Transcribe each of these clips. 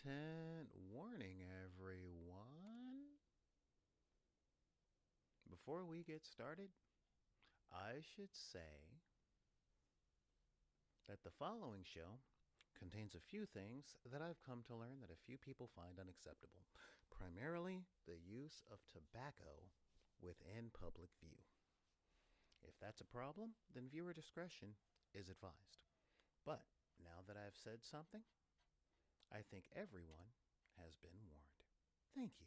Content warning, everyone. Before we get started, I should say that the following show contains a few things that I've come to learn that a few people find unacceptable, primarily the use of tobacco within public view. If that's a problem, then viewer discretion is advised. But now that I've said something, I think everyone has been warned. Thank you.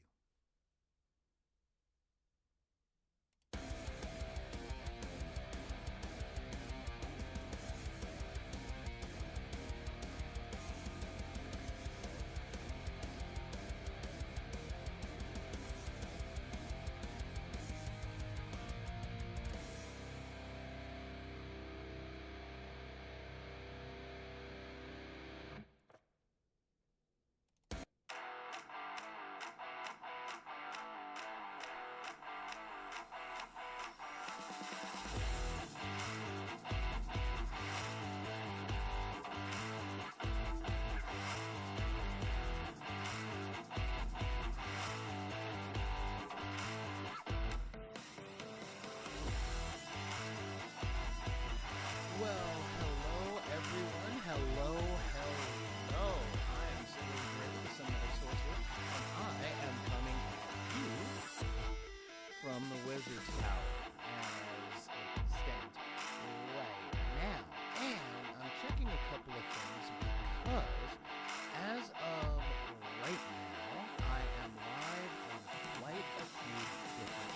From the Wizard's Tower as it stands right now. And I'm checking a couple of things because as of right now, I am live on quite a few different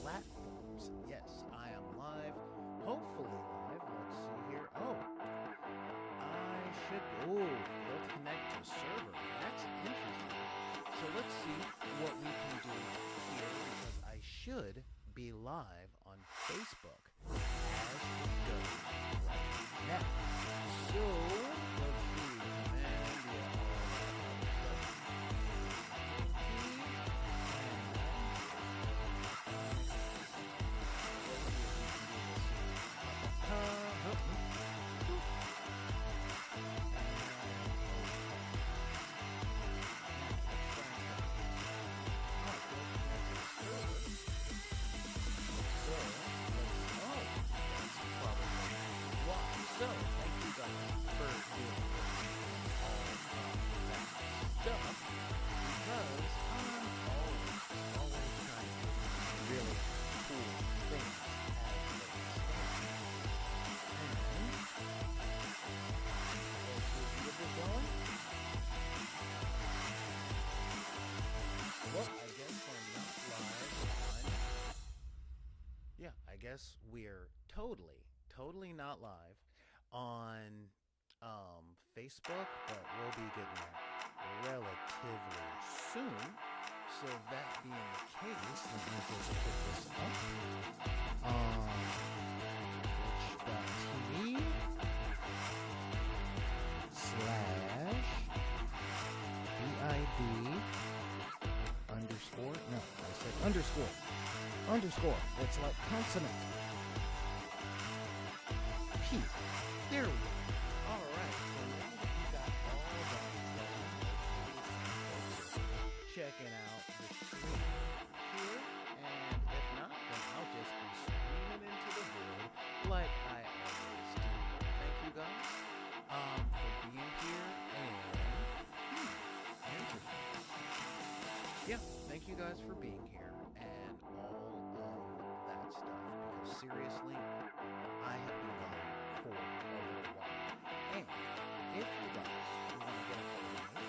platforms. Yes, I am live, hopefully live. Let's see here. Failed to connect to server. That's interesting. So let's see what we can do here because I should be live on Facebook as it goes right now. So let's see. So, thank you guys for doing all of that stuff because I'm always trying to do really cool things as they stand. And let's get this going. Well, I guess we're not live on. Yeah, I guess we're totally not live on Facebook, but we'll be getting that relatively soon. So that being the case, let me just put this up. Twitch.tv /BID underscore. No, I said underscore. It's like consonant. P. There we go. All right. So now that you got all that going, checking out the stream here, and if not, then I'll just be screaming into the void like I always do. Thank you guys for being here and interesting. Yeah, thank you guys for being here and all of that stuff. Because seriously, I have been gone for a little while. And if you guys want to get a hold of me,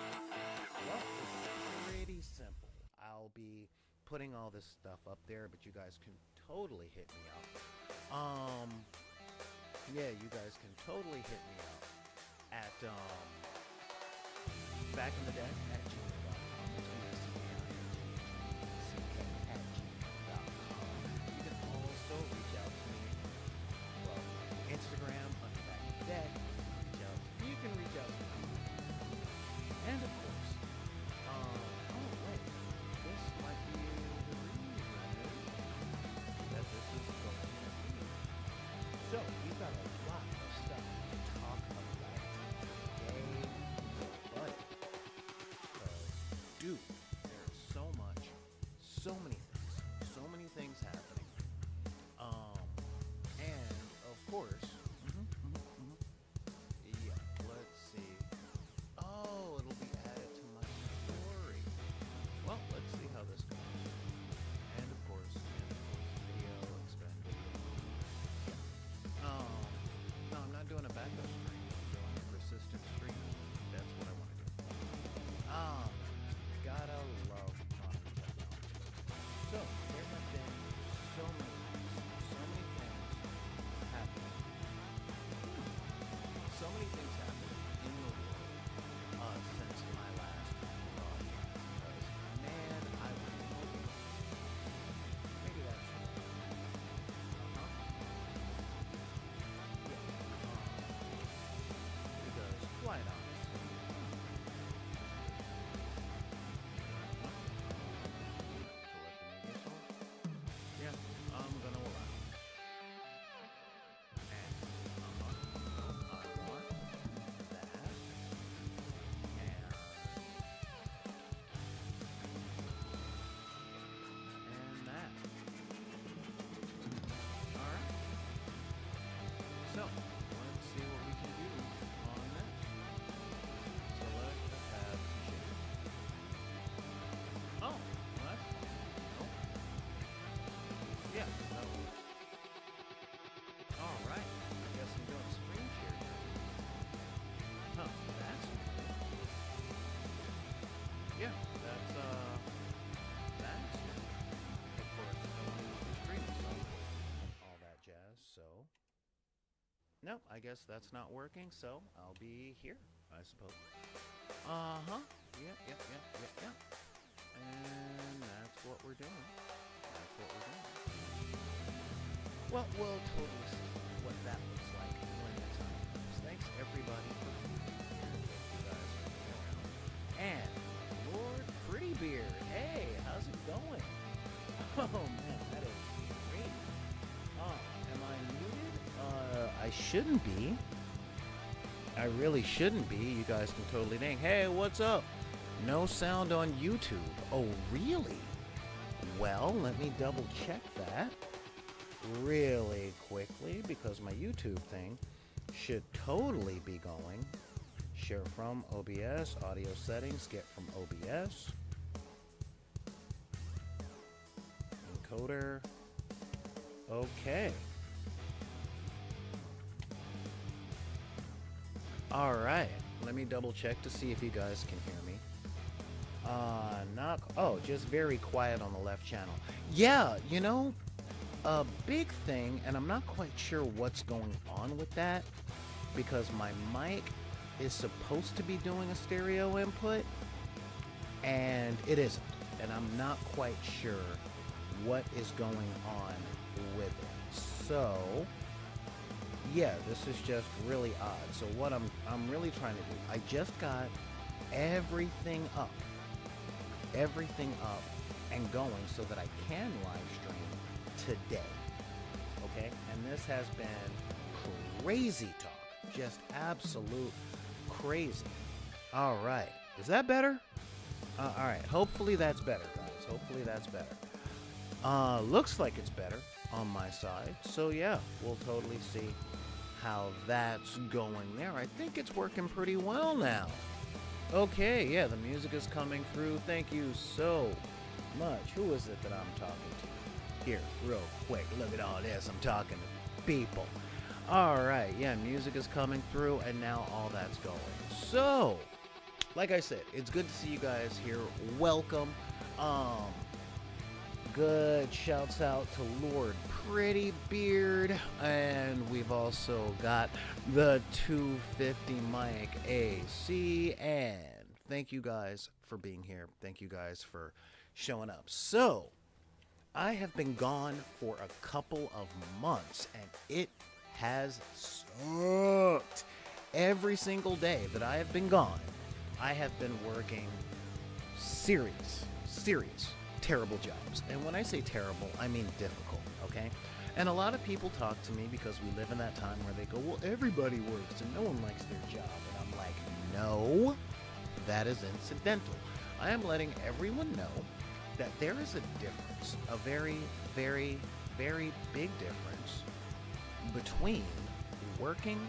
well, it's pretty simple. I'll be putting all this stuff up there, but you guys can totally hit me up. You guys can totally hit me up at back in the day at gmail.com. You can also reach out to me. Well, Instagram, under back in the day. You can reach out to me. And of course, this might be the reason that this is going to be. So, we've got a lot of stuff to talk about today, but so many things happening. And of course, yeah, let's see. Oh, it'll be added to my story. Well, let's see how this goes. And of course, video, expand video. Yeah. No, I'm not doing a backup stream. I'm doing a persistent stream. That's what I want to do. Gotta love modern technology. So, there have been so many things happening. So many things happening in the world since my last broadcast. Because, man, I was hoping. Maybe that's true. Yeah. Because, quite honestly, yeah, I'm gonna allow it. And I want that and that. Alright. So, let's see what we can do on this. Select the tab to share. Oh, well, that's fine. Nope. Yeah, that works. Alright, I guess I'm doing screen share now. Huh, that's weird. Yeah, that's weird. Of course, I want to use the streaming software and all that jazz, so. No, I guess that's not working, so I'll be here, I suppose. Yep. And that's what we're doing. Well, we'll totally see what that looks like when the time comes. Thanks, everybody, for being here. Thank you guys for being around. And Lord Prettybeard, hey, how's it going? Oh, man, that is great. Am I muted? I shouldn't be. I really shouldn't be. You guys can totally ding. Hey, what's up? No sound on YouTube. Oh, really? Well, let me double check that really quickly, because my YouTube thing should totally be going. Share from OBS, audio settings, get from OBS. Encoder. Okay. Alright, let me double check to see if you guys can hear me. Just very quiet on the left channel. Yeah, you know, a big thing, and I'm not quite sure what's going on with that, because my mic is supposed to be doing a stereo input, and it isn't. And I'm not quite sure what is going on with it. So, yeah, this is just really odd. So what I'm really trying to do, I just got everything up and going so that I can live stream today. Okay? And this has been crazy talk. Just absolute crazy. All right. Is that better? All right. Hopefully that's better, guys. Hopefully that's better. Looks like it's better on my side. So yeah, we'll totally see how that's going there. I think it's working pretty well now. Okay, yeah, the music is coming through. Thank you so much. Who is it that I'm talking to? Here, real quick, look at all this. I'm talking to people. All right, yeah, music is coming through, and now all that's going. So, like I said, it's good to see you guys here. Welcome. Good shouts out to Lord Prettybeard, and we've also got the 250 mic AC, and thank you guys for being here. Thank you guys for showing up. So, I have been gone for a couple of months, and it has sucked. Every single day that I have been gone, I have been working serious, terrible jobs. And when I say terrible, I mean difficult, okay? And a lot of people talk to me because we live in that time where they go, well, everybody works and no one likes their job. And I'm like, no, that is incidental. I am letting everyone know that there is a difference, a very, very, very big difference between working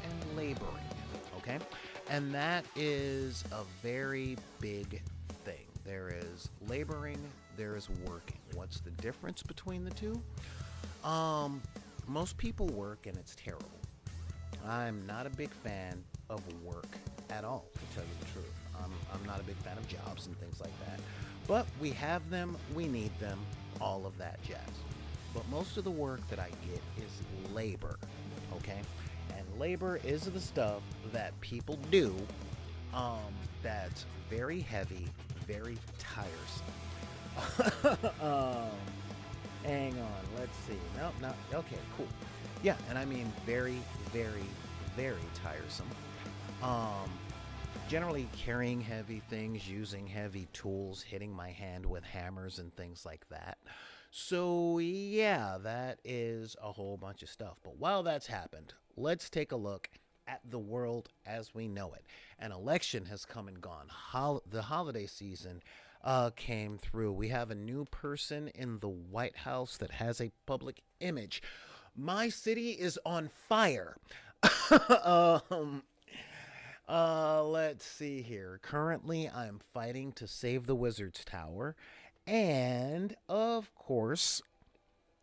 and laboring, okay? And that is a very big thing. There is laboring, there is working. What's the difference between the two? Um, Most people work and it's terrible. I'm not a big fan of work at all, to tell you the truth. I'm not a big fan of jobs and things like that. But we have them, we need them, all of that jazz. But most of the work that I get is labor, okay? And labor is the stuff that people do that's very heavy, very tiresome. Hang on, let's see. No, okay, cool. Yeah, and I mean very, very, very tiresome. Um, Generally carrying heavy things, using heavy tools, hitting my hand with hammers and things like that. So, yeah, that is a whole bunch of stuff. But while that's happened, let's take a look at the world as we know it. An election has come and gone. The holiday season came through. We have a new person in the White House that has a public image. My city is on fire. um, let's see here. Currently, I'm fighting to save the Wizard's Tower. And, of course,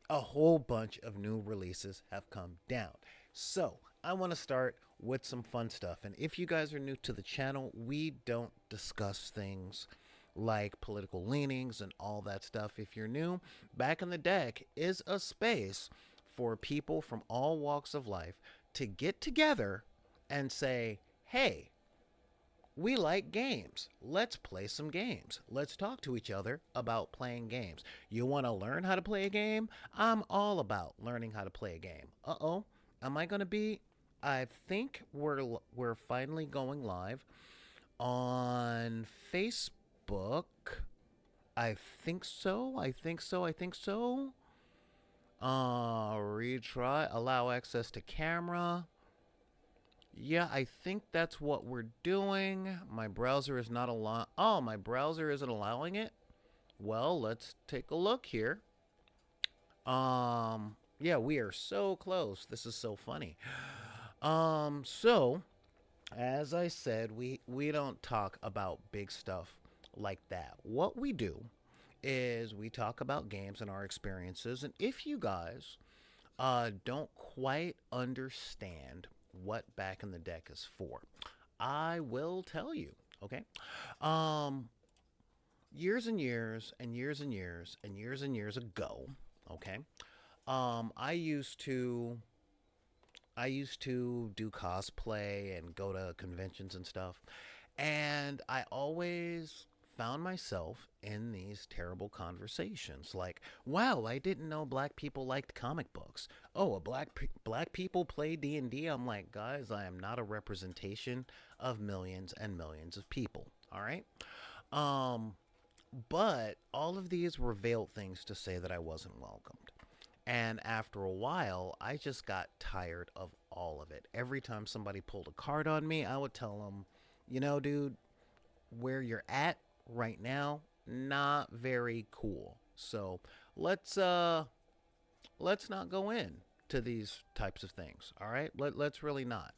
a whole bunch of new releases have come down. So, I want to start with some fun stuff. And if you guys are new to the channel, we don't discuss things like political leanings and all that stuff. If you're new, Back in the Deck is a space for people from all walks of life to get together and say, hey, we like games. Let's play some games. Let's talk to each other about playing games. You want to learn how to play a game? I'm all about learning how to play a game. Uh-oh. Am I going to be... I think we're finally going live on Facebook. I think so. Retry. Allow access to camera. Yeah, I think that's what we're doing. My browser is not allowing... Oh, my browser isn't allowing it? Well, let's take a look here. Yeah, we are so close. This is so funny. So, as I said, we don't talk about big stuff like that. What we do is we talk about games and our experiences. And if you guys don't quite understand what Back in the Deck is for, I will tell you, okay? Years and years and years and years and years and years ago, okay? I used to do cosplay and go to conventions and stuff. And I always found myself in these terrible conversations like, wow, I didn't know black people liked comic books. Oh, black people play D&D. I'm like, guys, I am not a representation of millions and millions of people. All right? But all of these were veiled things to say that I wasn't welcomed. And after a while, I just got tired of all of it. Every time somebody pulled a card on me, I would tell them, you know, dude, where you're at right now, not very cool. So let's not go in to these types of things. All right, let's really not.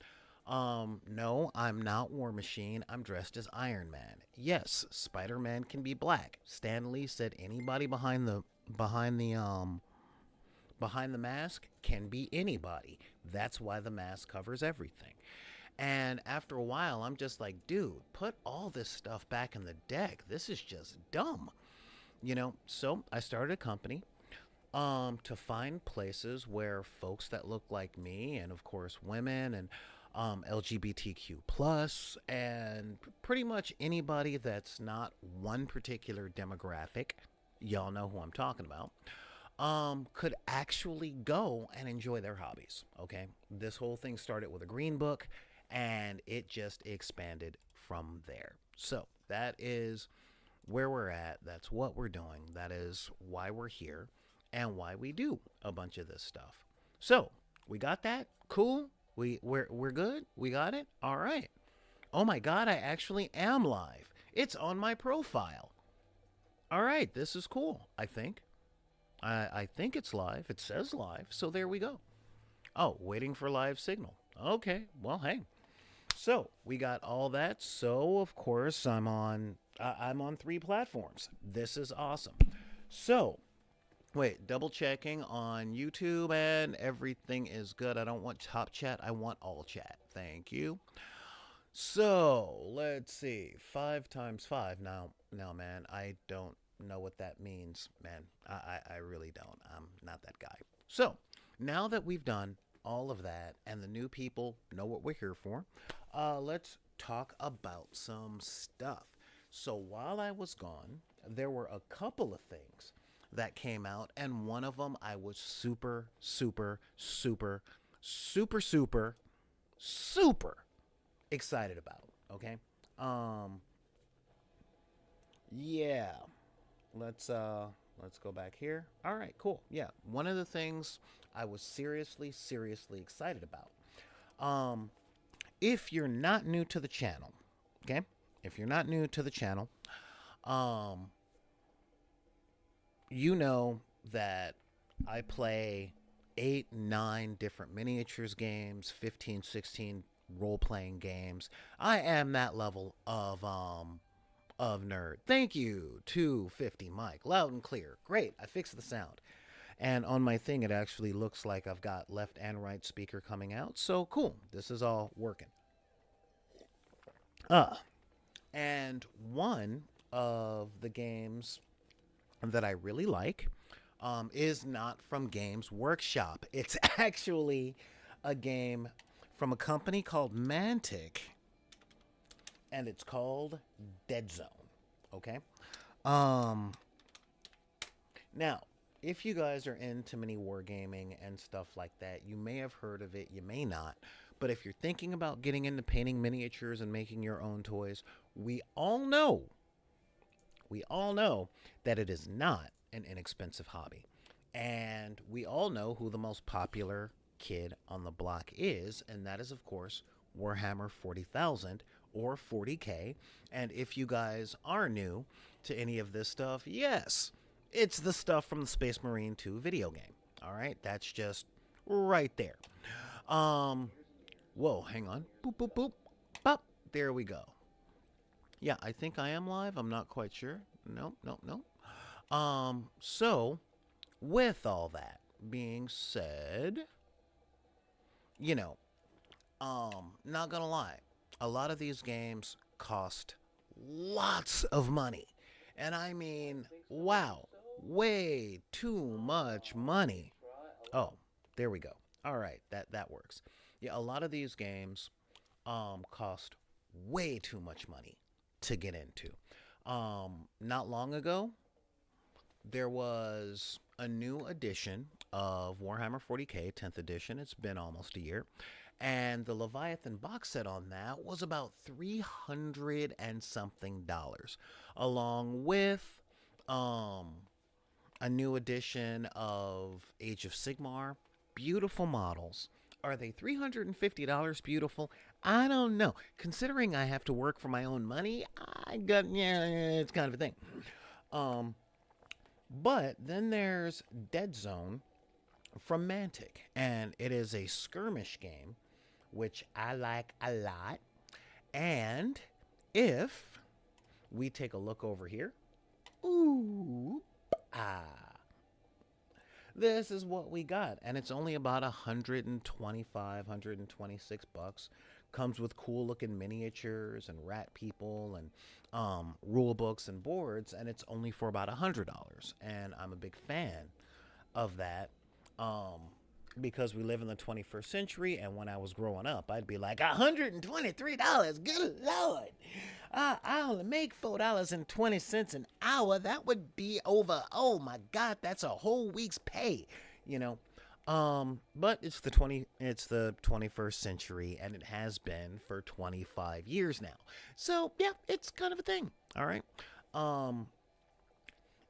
No, I'm not War Machine. I'm dressed as Iron Man. Yes, Spider-Man can be black. Stan Lee said anybody behind the mask can be anybody. That's why the mask covers everything. And after a while, I'm just like, dude, put all this stuff back in the deck. This is just dumb. You know, so I started a company to find places where folks that look like me, and of course women and LGBTQ plus, and pretty much anybody that's not one particular demographic, y'all know who I'm talking about, could actually go and enjoy their hobbies. Okay, this whole thing started with a green book, and it just expanded from there. So that is where we're at. That's what we're doing. That is why we're here and why we do a bunch of this stuff. So we got that. Cool. We're good. We got it. All right. Oh my God, I actually am live. It's on my profile. All right, this is cool, I think. I think it's live. It says live, so there we go. Oh, waiting for live signal. Okay, well, hey. So we got all that. So of course I'm on three platforms. This is awesome. So wait, double checking on YouTube and everything is good. I don't want top chat. I want all chat. Thank you. So let's see. 5 times 5. Now, man, I don't know what that means, man. I really don't. I'm not that guy. So now that we've done all of that and the new people know what we're here for, let's talk about some stuff. So while I was gone, there were a couple of things that came out, and one of them I was super, super, super, super, super, super excited about. Okay. Um. Yeah. Let's go back here. All right. Cool. Yeah. One of the things I was seriously, seriously excited about. Um. If you're not new to the channel, okay. If you're not new to the channel, um, you know that I play 8, 9 different miniatures games, 15, 16 role playing games. I am that level of nerd. Thank you, 250 mic, loud and clear. Great, I fixed the sound. And on my thing, it actually looks like I've got left and right speaker coming out. So cool, this is all working. Uh, and one of the games that I really like is not from Games Workshop. It's actually a game from a company called Mantic, and it's called Deadzone. Okay. Um. Now, if you guys are into mini wargaming and stuff like that, you may have heard of it. You may not. But if you're thinking about getting into painting miniatures and making your own toys, we all know that it is not an inexpensive hobby. And we all know who the most popular kid on the block is, and that is, of course, Warhammer 40,000 or 40K. And if you guys are new to any of this stuff, yes, it's the stuff from the Space Marine 2 video game. All right, that's just right there. Um, whoa, hang on. Boop, boop, boop. Pop. There we go. Yeah, I think I am live. I'm not quite sure. No, no, no. So with all that being said, you know, not gonna lie, a lot of these games cost lots of money. And I mean, wow, way too much money. Oh, there we go. All right, that works. Yeah, a lot of these games cost way too much money to get into. Not long ago, there was a new edition of Warhammer 40K, 10th edition. It's been almost a year. And the Leviathan box set on that was about 300 and something dollars, along with a new edition of Age of Sigmar. Beautiful models. Are they $350 beautiful? I don't know. Considering I have to work for my own money, yeah, it's kind of a thing. But then there's Deadzone from Mantic, and it is a skirmish game, which I like a lot. And if we take a look over here, ooh, this is what we got, and it's only about 125, 126 bucks. Comes with cool looking miniatures and rat people and rule books and boards, and it's only for about $100. And I'm a big fan of that because we live in the 21st century, and when I was growing up, I'd be like, $123, good lord. I only make $4.20 an hour. That would be over, oh my god, that's a whole week's pay, you know. But it's the 21st century, and it has been for 25 years now. So yeah, it's kind of a thing. All right.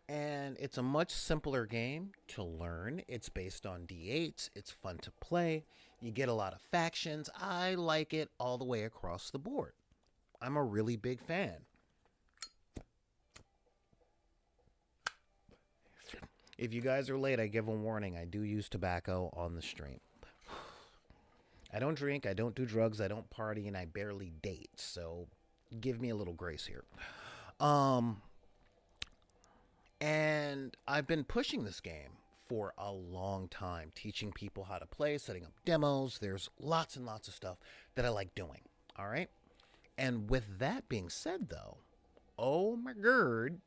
And it's a much simpler game to learn. It's based on D8s. It's fun to play. You get a lot of factions. I like it all the way across the board. I'm a really big fan. If you guys are late, I give a warning. I do use tobacco on the stream. I don't drink, I don't do drugs, I don't party, and I barely date. So give me a little grace here. Um, and I've been pushing this game for a long time, teaching people how to play, setting up demos. There's lots and lots of stuff that I like doing. All right. And with that being said, though, oh my god,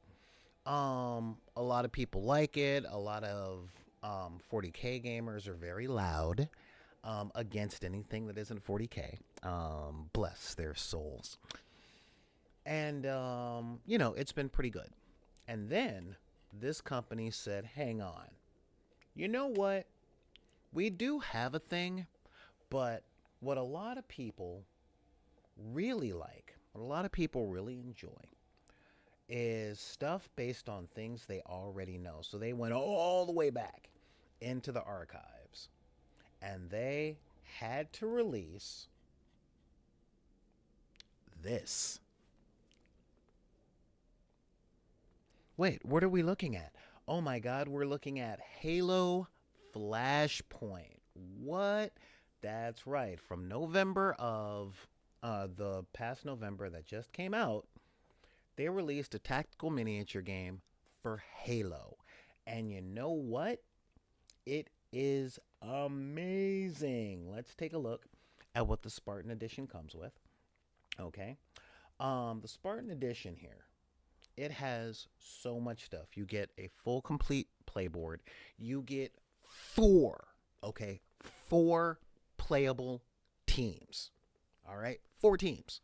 a lot of people like it. A lot of 40K gamers are very loud against anything that isn't 40K. Bless their souls. And, it's been pretty good. And then this company said, hang on. You know what? We do have a thing, but what a lot of people really like, what a lot of people really enjoy, is stuff based on things they already know. So they went all the way back into the archives, and they had to release this. Wait, what are we looking at? Oh my god, we're looking at Halo Flashpoint. What? That's right. From November of the past November that just came out, they released a tactical miniature game for Halo. And you know what? It is amazing. Let's take a look at what the Spartan Edition comes with. Okay. The Spartan Edition here, it has so much stuff. You get a full complete playboard. You get four playable teams. All right? 4 teams.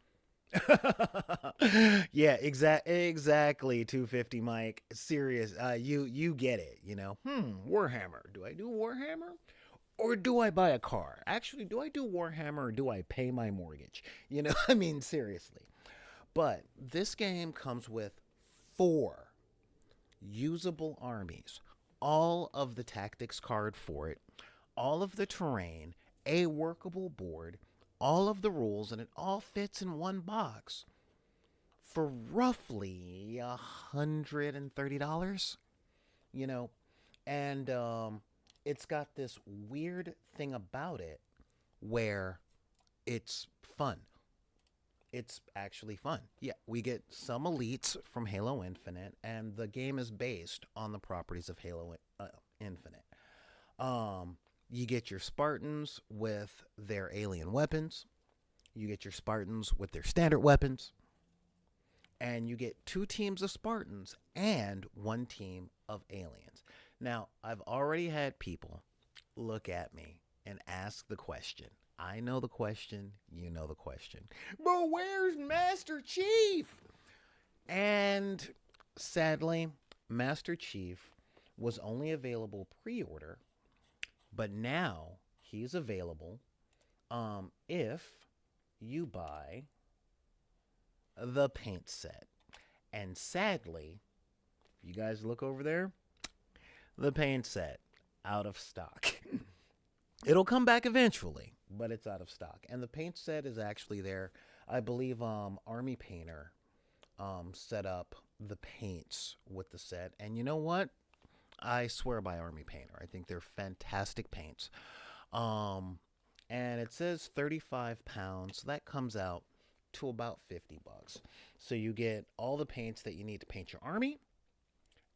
Yeah, exactly, 250 Mike. Serious. You get it, Warhammer. Do I do Warhammer? Or do I buy a car? Actually, do I do Warhammer or do I pay my mortgage? I mean, seriously. But this game comes with 4 usable armies, all of the tactics card for it, all of the terrain, a workable board, all of the rules, and it all fits in one box for roughly $130, and it's got this weird thing about it where it's fun. It's actually fun. Yeah, we get some elites from Halo Infinite, and the game is based on the properties of Halo Infinite. You get your Spartans with their alien weapons. You get your Spartans with their standard weapons. And you get 2 teams of Spartans and 1 team of aliens. Now, I've already had people look at me and ask the question. I know the question, you know the question. But where's Master Chief? And sadly, Master Chief was only available pre-order, but now he's available if you buy the paint set. And sadly, if you guys look over there, the paint set out of stock. It'll come back eventually, but it's out of stock. And the paint set is actually there. I believe Army Painter set up the paints with the set. And you know what? I swear by Army Painter. I think they're fantastic paints. And it says 35 pounds. So that comes out to about $50. So you get all the paints that you need to paint your army,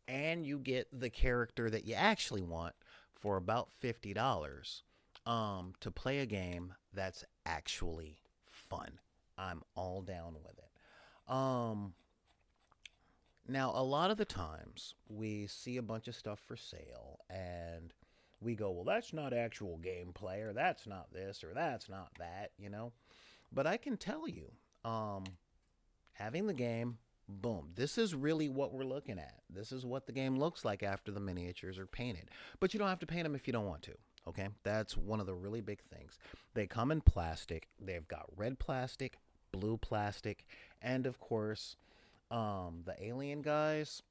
and you get the character that you actually want for about $50 to play a game that's actually fun. I'm all down with it. Now, a lot of the times we see a bunch of stuff for sale and we go, well, that's not actual gameplay, or that's not this, or that's not that, But I can tell you, having the game, boom, this is really what we're looking at. This is what the game looks like after the miniatures are painted. But you don't have to paint them if you don't want to, okay? That's one of the really big things. They come in plastic. They've got red plastic, blue plastic, and of course, the alien guys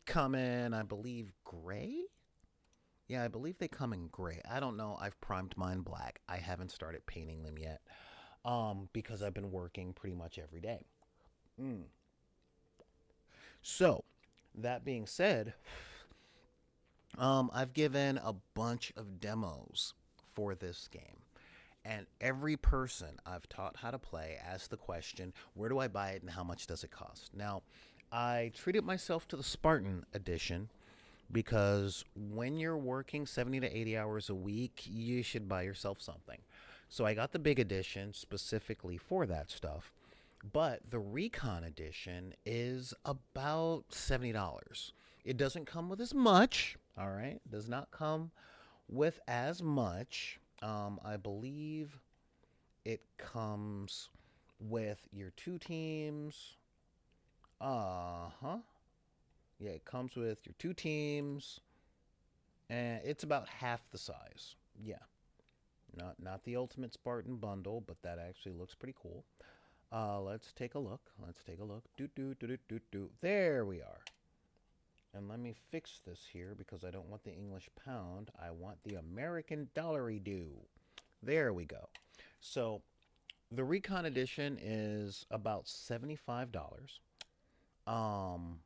come in, I believe, gray? Yeah, I believe they come in gray. I don't know. I've primed mine black. I haven't started painting them yet because I've been working pretty much every day. So, that being said, I've given a bunch of demos for this game. And every person I've taught how to play asks the question, where do I buy it and how much does it cost? Now, I treated myself to the Spartan edition because when you're working 70 to 80 hours a week, you should buy yourself something. So I got the big edition specifically for that stuff. But the Recon edition is about $70. It doesn't come with as much, all right? It does not come with as much. I believe it comes with your two teams. Uh-huh. Yeah, it comes with your two teams, and it's about half the size. Yeah, not the Ultimate Spartan bundle, but that actually looks pretty cool. Let's take a look. Let's take a look. Do. There we are. And let me fix this here because I don't want the English pound. I want the American dollary do. There we go. So the Recon edition is about $75. Um,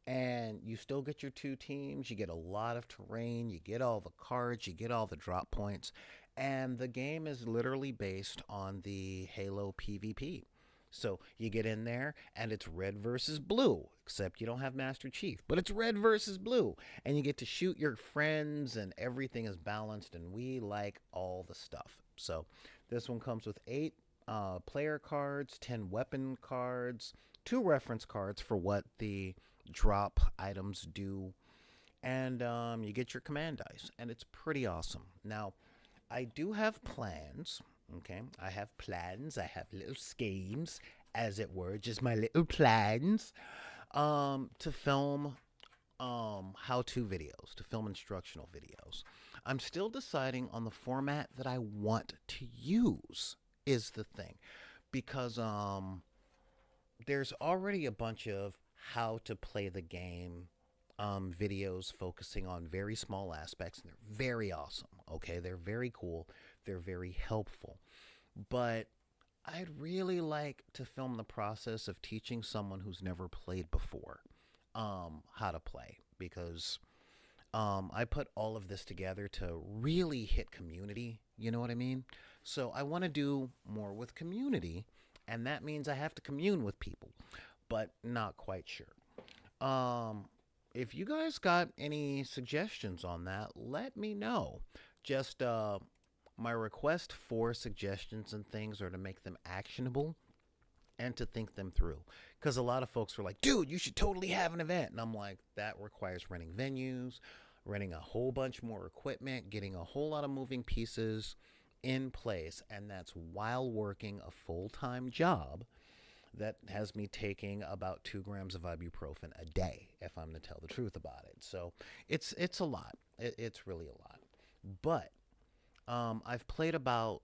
and you still get your two teams. You get a lot of terrain. You get all the cards. You get all the drop points. And the game is literally based on the Halo PvP. So you get in there and it's red versus blue, except you don't have Master Chief, but it's red versus blue. And you get to shoot your friends and everything is balanced and we like all the stuff. So this one comes with 8 player cards, 10 weapon cards, 2 reference cards for what the drop items do. And you get your command dice and it's pretty awesome. Now, I do have plans. Okay, I have plans. I have little schemes, as it were, just my little plans, to film how-to videos, to film instructional videos. I'm still deciding on the format that I want to use is the thing, because there's already a bunch of how to play the game videos focusing on very small aspects, and they're very awesome. Okay, they're very cool. They're very helpful. But I'd really like to film the process of teaching someone who's never played before how to play, because I put all of this together to really hit community. You know what I mean? So I want to do more with community, and that means I have to commune with people, but not quite sure. If you guys got any suggestions on that, let me know. Just my request for suggestions and things are to make them actionable and to think them through. Because a lot of folks were like, dude, you should totally have an event. And I'm like, that requires renting venues, renting a whole bunch more equipment, getting a whole lot of moving pieces in place. And that's while working a full-time job that has me taking about 2 grams of ibuprofen a day, if I'm to tell the truth about it. So it's a lot. It's really a lot. But I've played about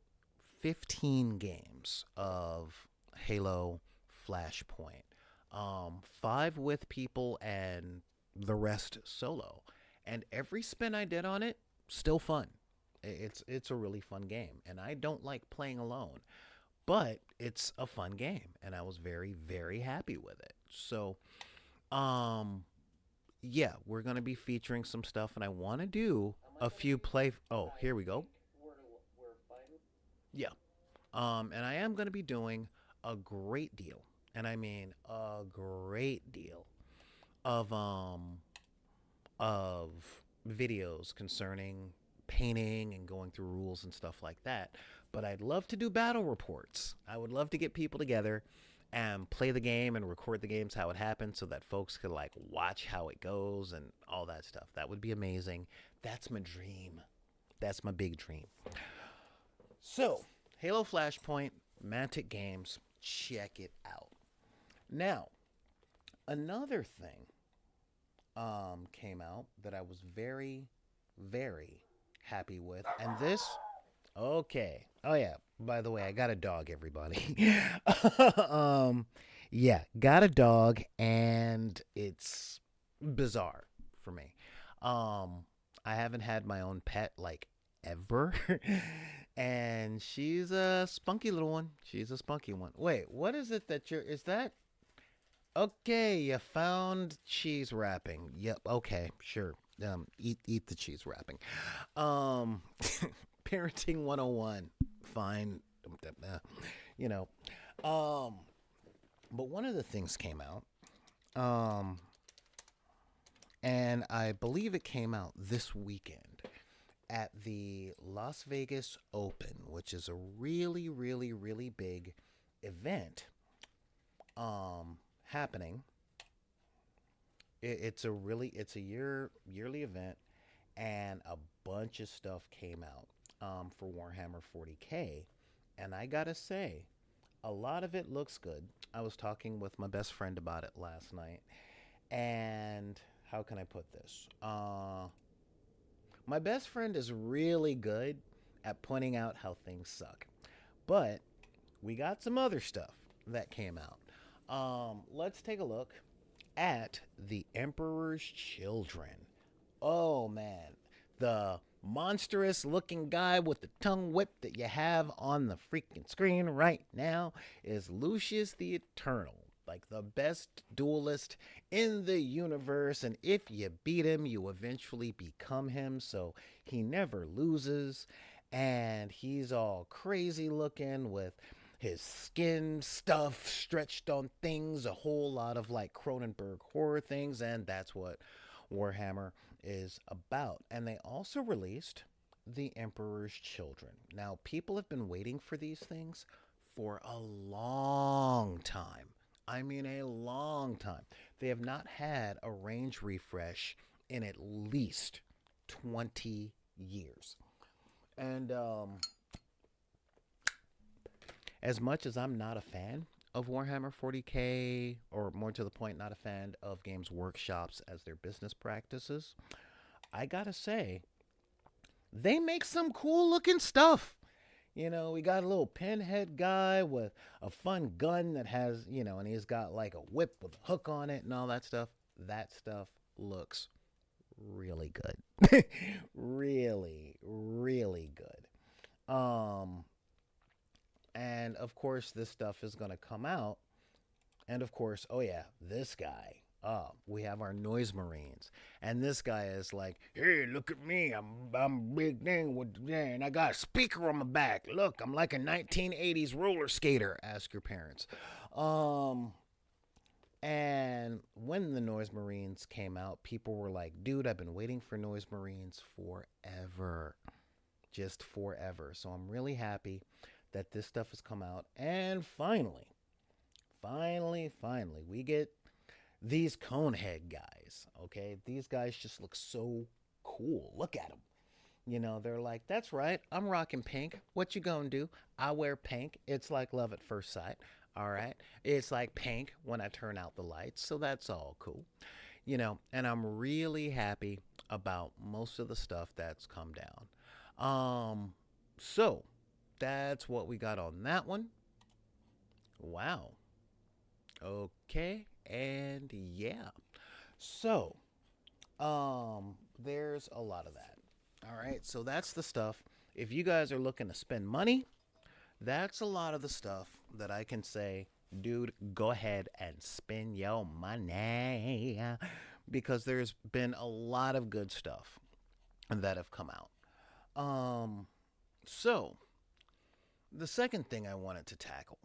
15 games of Halo Flashpoint, 5 with people and the rest solo. And every spin I did on it, still fun. It's a really fun game, and I don't like playing alone. But it's a fun game, and I was very, very happy with it. So, yeah, we're going to be featuring some stuff, and I want to do a few play... Oh, here we go. Yeah. And I am going to be doing a great deal, and I mean a great deal of videos concerning painting and going through rules and stuff like that. But I'd love to do battle reports. I would love to get people together and play the game and record the games how it happens so that folks could like watch how it goes and all that stuff. That would be amazing. That's my dream. That's my big dream. So, Halo Flashpoint, Mantic Games, check it out. Now, another thing came out that I was very, very happy with, and this... Okay. Oh, yeah. By the way, I got a dog, everybody. Yeah, got a dog, and it's bizarre for me. I haven't had my own pet, like, ever. And she's a spunky little one. She's a spunky one. Wait, what is it that is that? Okay, you found cheese wrapping. Yep, okay, sure. Eat the cheese wrapping. Um, Parenting 101. Fine. You know. Um, but one of the things came out. Um, and I believe it came out this weekend at the Las Vegas Open, which is a really, really, really big event happening. It's a yearly event, and a bunch of stuff came out for Warhammer 40K, and I gotta say, a lot of it looks good. I was talking with my best friend about it last night, and how can I put this? My best friend is really good at pointing out how things suck, but we got some other stuff that came out. Let's take a look at the Emperor's Children. Oh man, the monstrous looking guy with the tongue whip that you have on the freaking screen right now is Lucius the Eternal. Like the best duelist in the universe, and if you beat him, you eventually become him, so he never loses. And he's all crazy looking with his skin stuff stretched on things, a whole lot of like Cronenberg horror things, and that's what Warhammer is about. And they also released The Emperor's Children. Now, people have been waiting for these things for a long time. I mean, a long time. They have not had a range refresh in at least 20 years. And as much as I'm not a fan of Warhammer 40K, or more to the point, not a fan of Games Workshops as their business practices, I gotta say, they make some cool looking stuff. We got a little pinhead guy with a fun gun that has, and he's got like a whip with a hook on it and all that stuff. That stuff looks really good. Really, really good. And of course, this stuff is going to come out. And of course, oh yeah, this guy. We have our noise marines, and this guy is like, "Hey, look at me! I'm big thing with, and I got a speaker on my back. Look, I'm like a 1980s roller skater." Ask your parents. And when the noise marines came out, people were like, "Dude, I've been waiting for noise marines forever, just forever." So I'm really happy that this stuff has come out, and finally, we get these conehead guys. Okay, these guys just look so cool. Look at them. They're like, "That's right, I'm rocking pink. What you gonna do? I wear pink. It's like love at first sight. All right, it's like pink when I turn out the lights, so that's all cool." And I'm really happy about most of the stuff that's come down. So that's what we got on that one. Wow. Okay, and yeah. So, there's a lot of that. All right, so that's the stuff. If you guys are looking to spend money, that's a lot of the stuff that I can say, dude, go ahead and spend your money, because there's been a lot of good stuff that have come out. So the second thing I wanted to tackle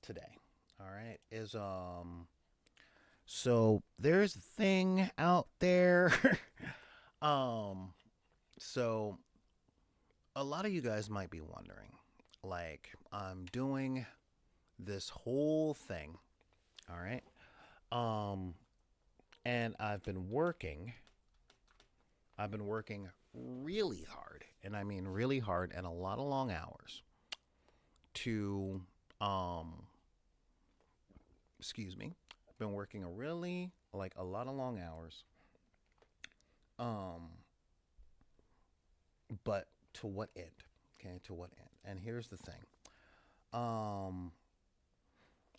today, all right, is so there's a thing out there. um so a lot of you guys might be wondering, like, I'm doing this whole thing, all right? And I've been working really hard, and I mean really hard, and a lot of long hours to excuse me. I've been working a lot of long hours. Um but to what end? Okay, to what end? And here's the thing. Um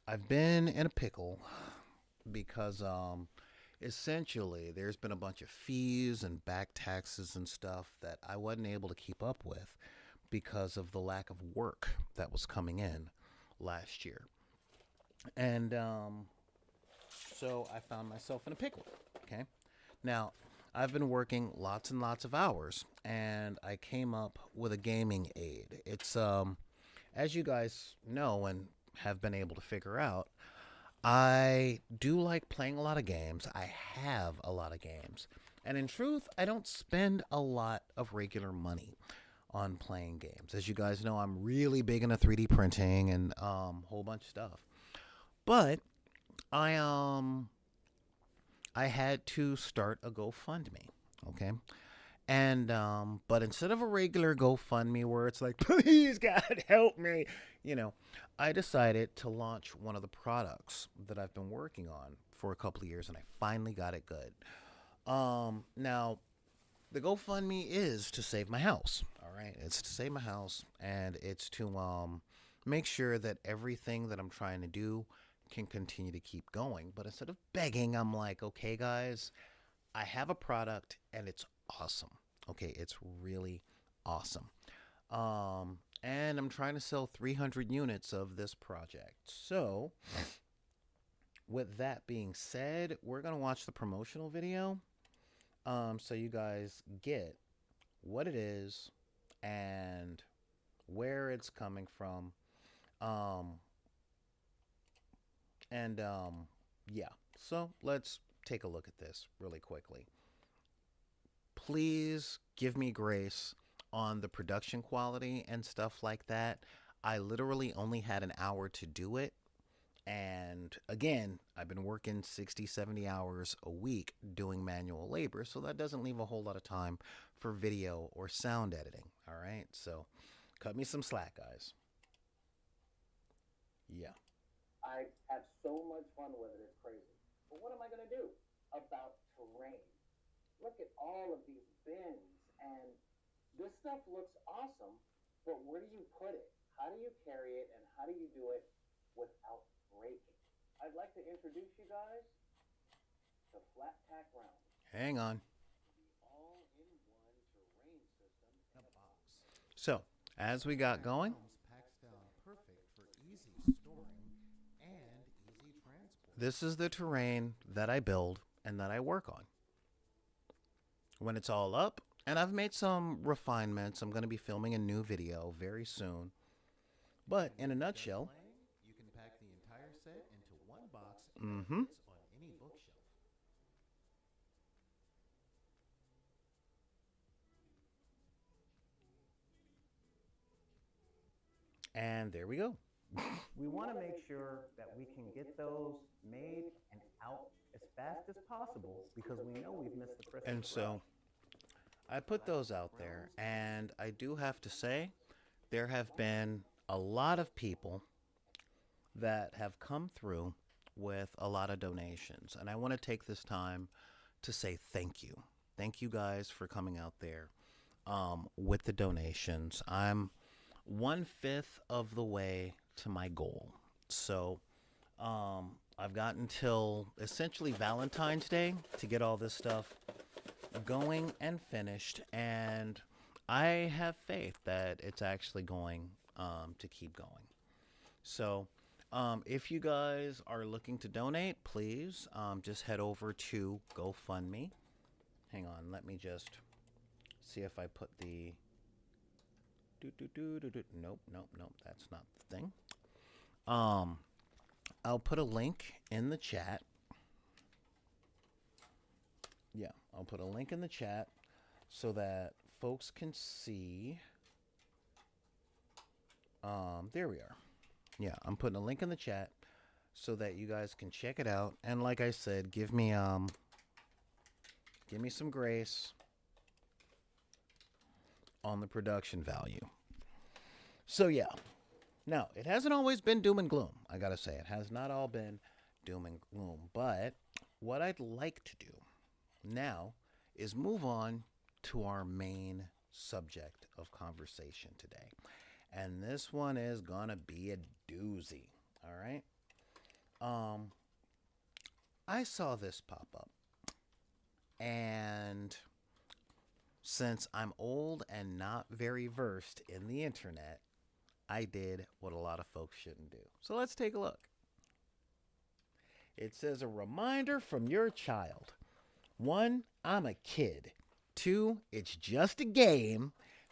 I've been in a pickle because essentially there's been a bunch of fees and back taxes and stuff that I wasn't able to keep up with because of the lack of work that was coming in last year. And so I found myself in a pickle. Okay. Now, I've been working lots and lots of hours, and I came up with a gaming aid. It's as you guys know and have been able to figure out, I do like playing a lot of games. I have a lot of games. And in truth, I don't spend a lot of regular money on playing games. As you guys know, I'm really big into 3D printing and whole bunch of stuff. But I I had to start a GoFundMe, okay? And but instead of a regular GoFundMe where it's like, please God help me, you know, I decided to launch one of the products that I've been working on for a couple of years, and I finally got it good. Now the GoFundMe is to save my house. All right, it's to save my house, and it's to make sure that everything that I'm trying to do can continue to keep going. But instead of begging, I'm like, okay, guys, I have a product and it's awesome. Okay, it's really awesome. And I'm trying to sell 300 units of this project. So, with that being said, we're going to watch the promotional video so you guys get what it is and where it's coming from. Um, and yeah, so let's take a look at this really quickly. Please give me grace on the production quality and stuff like that. I literally only had an hour to do it. And again, I've been working 60, 70 hours a week doing manual labor, so that doesn't leave a whole lot of time for video or sound editing. All right, so cut me some slack, guys. Yeah. I have so much fun with it, it's crazy. But what am I going to do about terrain? Look at all of these bins, and this stuff looks awesome, but where do you put it? How do you carry it, and how do you do it without breaking? I'd like to introduce you guys to Flat Tack Round. Hang on. The all-in-one terrain system in a box. So, as we got going, this is the terrain that I build and that I work on. When it's all up, and I've made some refinements, I'm going to be filming a new video very soon. But in a nutshell, you can pack the entire set into one box and fits on any bookshelf. And there we go. We want to make sure that we can get those made and out as fast as possible because we know we've missed the Christmas. And so I put those out there, and I do have to say there have been a lot of people that have come through with a lot of donations, and I want to take this time to say thank you. Thank you guys for coming out there with the donations. I'm 1/5 of the way to my goal. So I've got until essentially Valentine's Day to get all this stuff going and finished, and I have faith that it's actually going to keep going. So if you guys are looking to donate, please just head over to GoFundMe. Hang on, let me just see if I put the nope, that's not the thing. I'll put a link in the chat. Yeah, I'll put a link in the chat so that folks can see. There we are. Yeah, I'm putting a link in the chat so that you guys can check it out. And like I said, give me some grace on the production value. So yeah. Now, it hasn't always been doom and gloom. I gotta say, it has not all been doom and gloom. But what I'd like to do now is move on to our main subject of conversation today. And this one is gonna be a doozy. All right. I saw this pop up, and since I'm old and not very versed in the internet, I did what a lot of folks shouldn't do. So let's take a look. It says a reminder from your child. 1 I'm a kid. 2, it's just a game.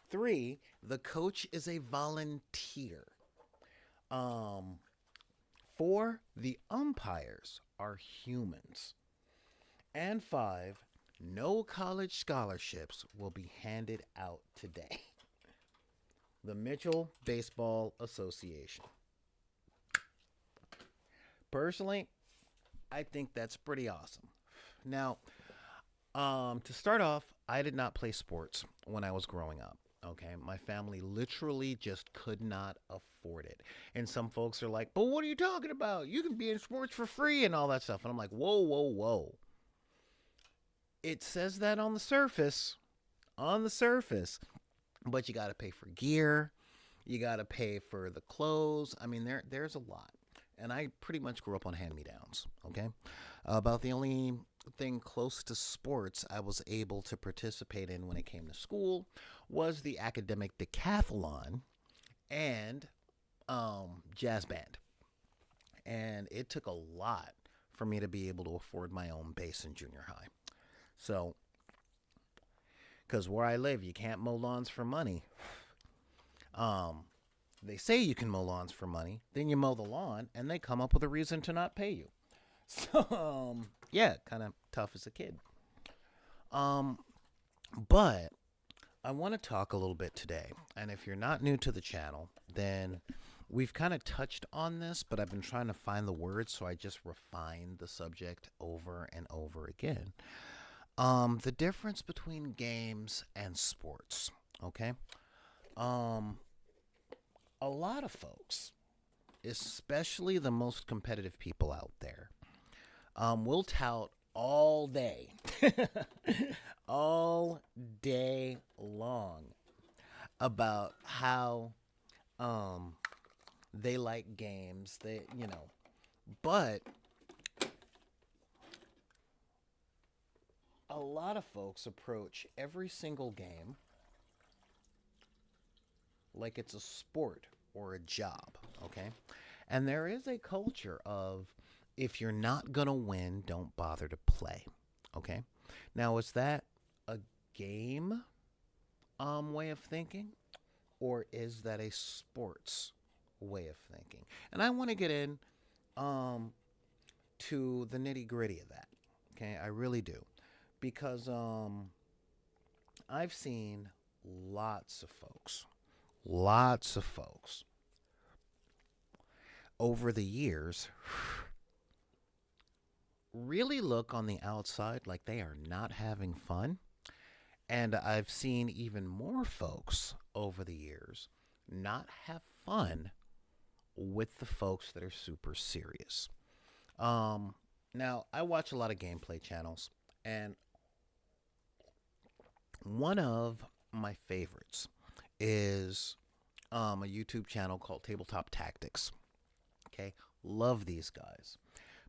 3, the coach is a volunteer. Um, 4, the umpires are humans. And 5, no college scholarships will be handed out today. The Mitchell Baseball Association. Personally, I think that's pretty awesome. Now, to start off, I did not play sports when I was growing up. Okay, my family literally just could not afford it. And some folks are like, but what are you talking about? You can be in sports for free and all that stuff. And I'm like, whoa, whoa, whoa. It says that on the surface, but you got to pay for gear. You got to pay for the clothes. I mean, there's a lot. And I pretty much grew up on hand-me-downs, okay? About the only thing close to sports I was able to participate in when it came to school was the academic decathlon and jazz band. And it took a lot for me to be able to afford my own bass in junior high. So, because where I live, you can't mow lawns for money. They say you can mow lawns for money, then you mow the lawn, and they come up with a reason to not pay you. So, yeah, kind of tough as a kid. But I want to talk a little bit today. And if you're not new to the channel, then we've kind of touched on this, but I've been trying to find the words, so I just refined the subject over and over again. The difference between games and sports, okay? A lot of folks, especially the most competitive people out there, will tout all day, all day long about how they like games, but a lot of folks approach every single game like it's a sport or a job, okay? And there is a culture of, if you're not going to win, don't bother to play, okay? Now, is that a game way of thinking, or is that a sports way of thinking? And I want to get in to the nitty-gritty of that, okay? I really do. Because I've seen lots of folks over the years really look on the outside like they are not having fun. And I've seen even more folks over the years not have fun with the folks that are super serious. Now, I watch a lot of gameplay channels, and one of my favorites is a YouTube channel called Tabletop Tactics. Okay, love these guys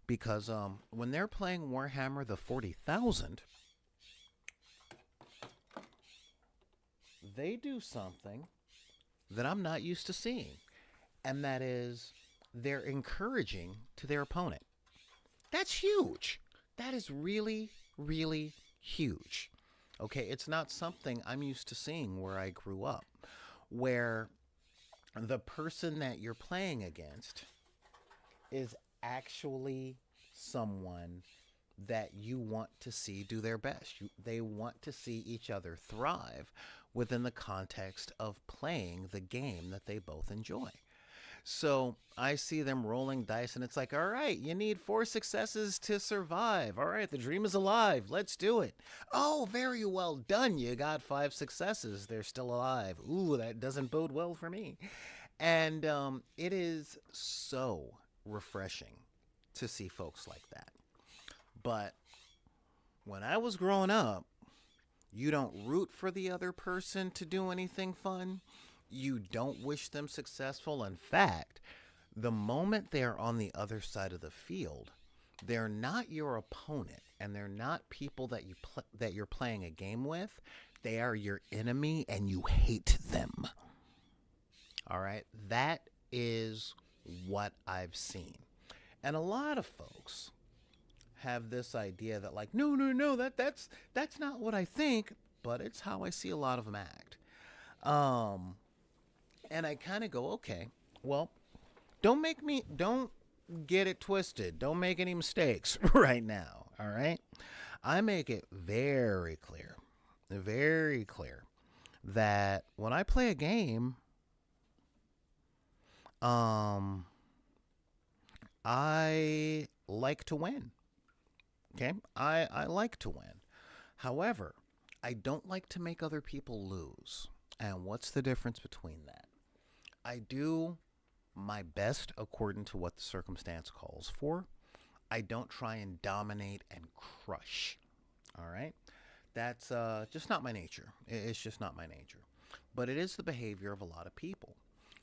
because when they're playing Warhammer the 40,000, they do something that I'm not used to seeing, and that is they're encouraging to their opponent. That's huge. That is really, really huge. Okay, it's not something I'm used to seeing where I grew up, where the person that you're playing against is actually someone that you want to see do their best. They want to see each other thrive within the context of playing the game that they both enjoy. So I see them rolling dice, and it's like, all right, you need 4 successes to survive. All right, the dream is alive. Let's do it. Oh, very well done. You got 5 successes. They're still alive. Ooh, that doesn't bode well for me. And it is so refreshing to see folks like that. But when I was growing up, you don't root for the other person to do anything fun. You don't wish them successful. In fact, the moment they're on the other side of the field, they're not your opponent, and they're not people that that you're playing a game with. They are your enemy, and you hate them. All right? That is what I've seen. And a lot of folks have this idea that like, no, no, no, that's not what I think, but it's how I see a lot of them act. Um, and I kind of go, okay, well, don't get it twisted. Don't make any mistakes right now. All right. I make it very clear that when I play a game, um, I like to win. Okay. I like to win. However, I don't like to make other people lose. And what's the difference between that? I do my best according to what the circumstance calls for. I don't try and dominate and crush. All right? That's just not my nature. It's just not my nature. But it is the behavior of a lot of people.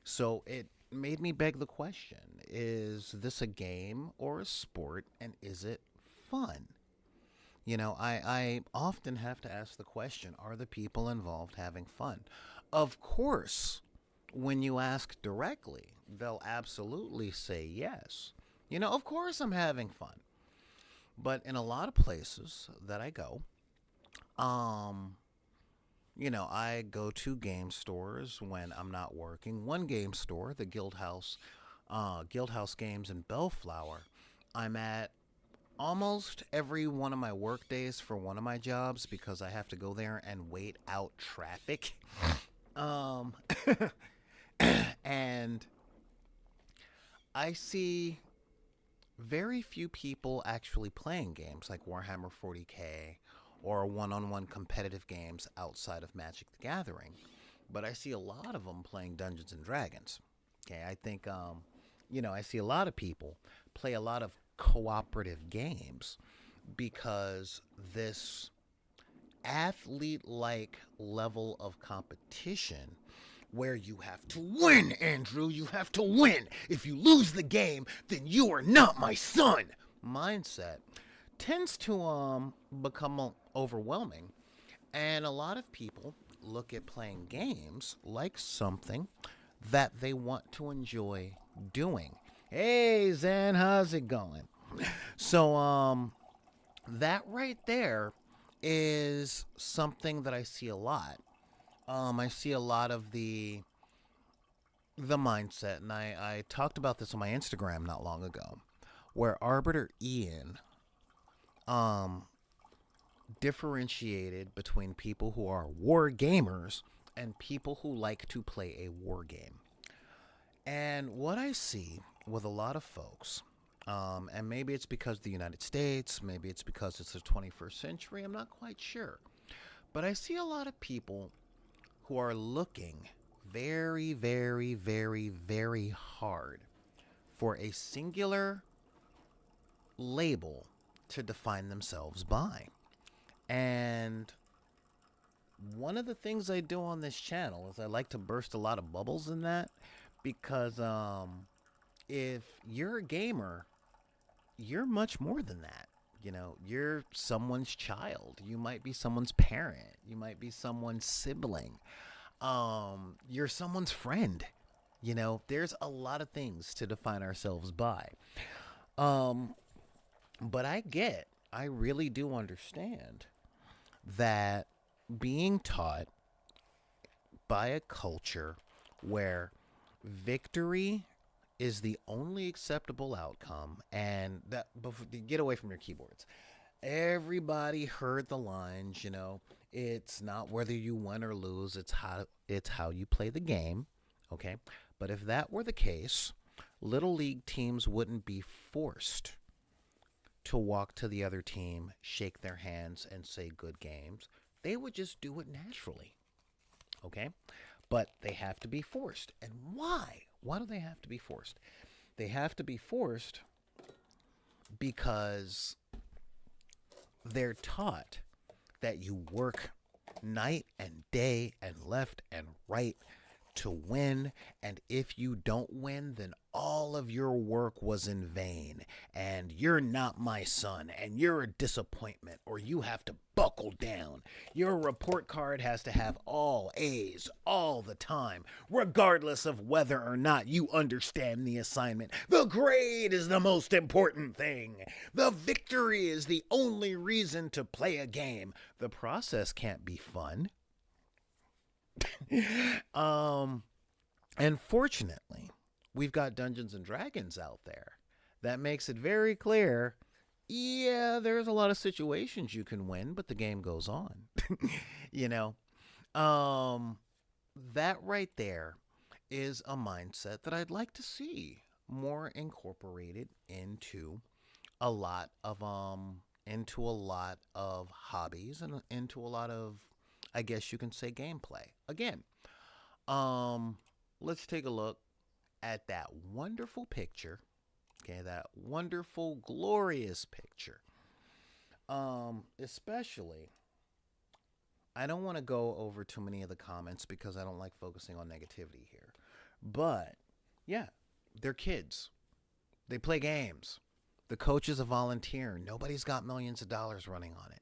So it made me beg the question, is this a game or a sport, and is it fun? I often have to ask the question, are the people involved having fun? Of course, when you ask directly, they'll absolutely say yes. Of course I'm having fun. But in a lot of places that I go, um, I go to game stores when I'm not working. One game store, the Guildhouse Games in Bellflower, I'm at almost every one of my work days for one of my jobs because I have to go there and wait out traffic. Um, and I see very few people actually playing games like Warhammer 40K or one-on-one competitive games outside of Magic the Gathering. But I see a lot of them playing Dungeons and Dragons. Okay, I think I see a lot of people play a lot of cooperative games because this athlete-like level of competition where you have to win, Andrew. You have to win. If you lose the game, then you are not my son. Mindset tends to become overwhelming, and a lot of people look at playing games like something that they want to enjoy doing. Hey, Zen, how's it going? So, that right there is something that I see a lot. I see a lot of the mindset, and I talked about this on my Instagram not long ago, where Arbiter Ian differentiated between people who are war gamers and people who like to play a war game. And what I see with a lot of folks, and maybe it's because of the United States, maybe it's because it's the 21st century, I'm not quite sure. But I see a lot of people who are looking very, very, very, very hard for a singular label to define themselves by. And one of the things I do on this channel is I like to burst a lot of bubbles in that because if you're a gamer, you're much more than that. You're someone's child. You might be someone's parent. You might be someone's sibling. You're someone's friend. There's a lot of things to define ourselves by. But I really do understand that being taught by a culture where victory is the only acceptable outcome, and that get away from your keyboards. Everybody heard the lines, it's not whether you win or lose, it's how you play the game, okay? But if that were the case, little league teams wouldn't be forced to walk to the other team, shake their hands, and say good games. They would just do it naturally, okay? But they have to be forced. And why? Why do they have to be forced? They have to be forced because they're taught that you work night and day and left and right to win, and if you don't win, then all of your work was in vain, and you're not my son, and you're a disappointment, or you have to buckle down. Your report card has to have all A's all the time, regardless of whether or not you understand the assignment. The grade is the most important thing. The victory is the only reason to play a game. The process can't be fun. And fortunately, we've got Dungeons and Dragons out there that makes it very clear. Yeah, there's a lot of situations you can win, but the game goes on. you know, that right there is a mindset that I'd like to see more incorporated into a lot of hobbies and into a lot of, I guess you can say, gameplay. Again, let's take a look at that wonderful picture. Okay, that wonderful, glorious picture. Especially, I don't want to go over too many of the comments because I don't like focusing on negativity here. But, yeah, they're kids. They play games. The coach is a volunteer. Nobody's got millions of dollars running on it.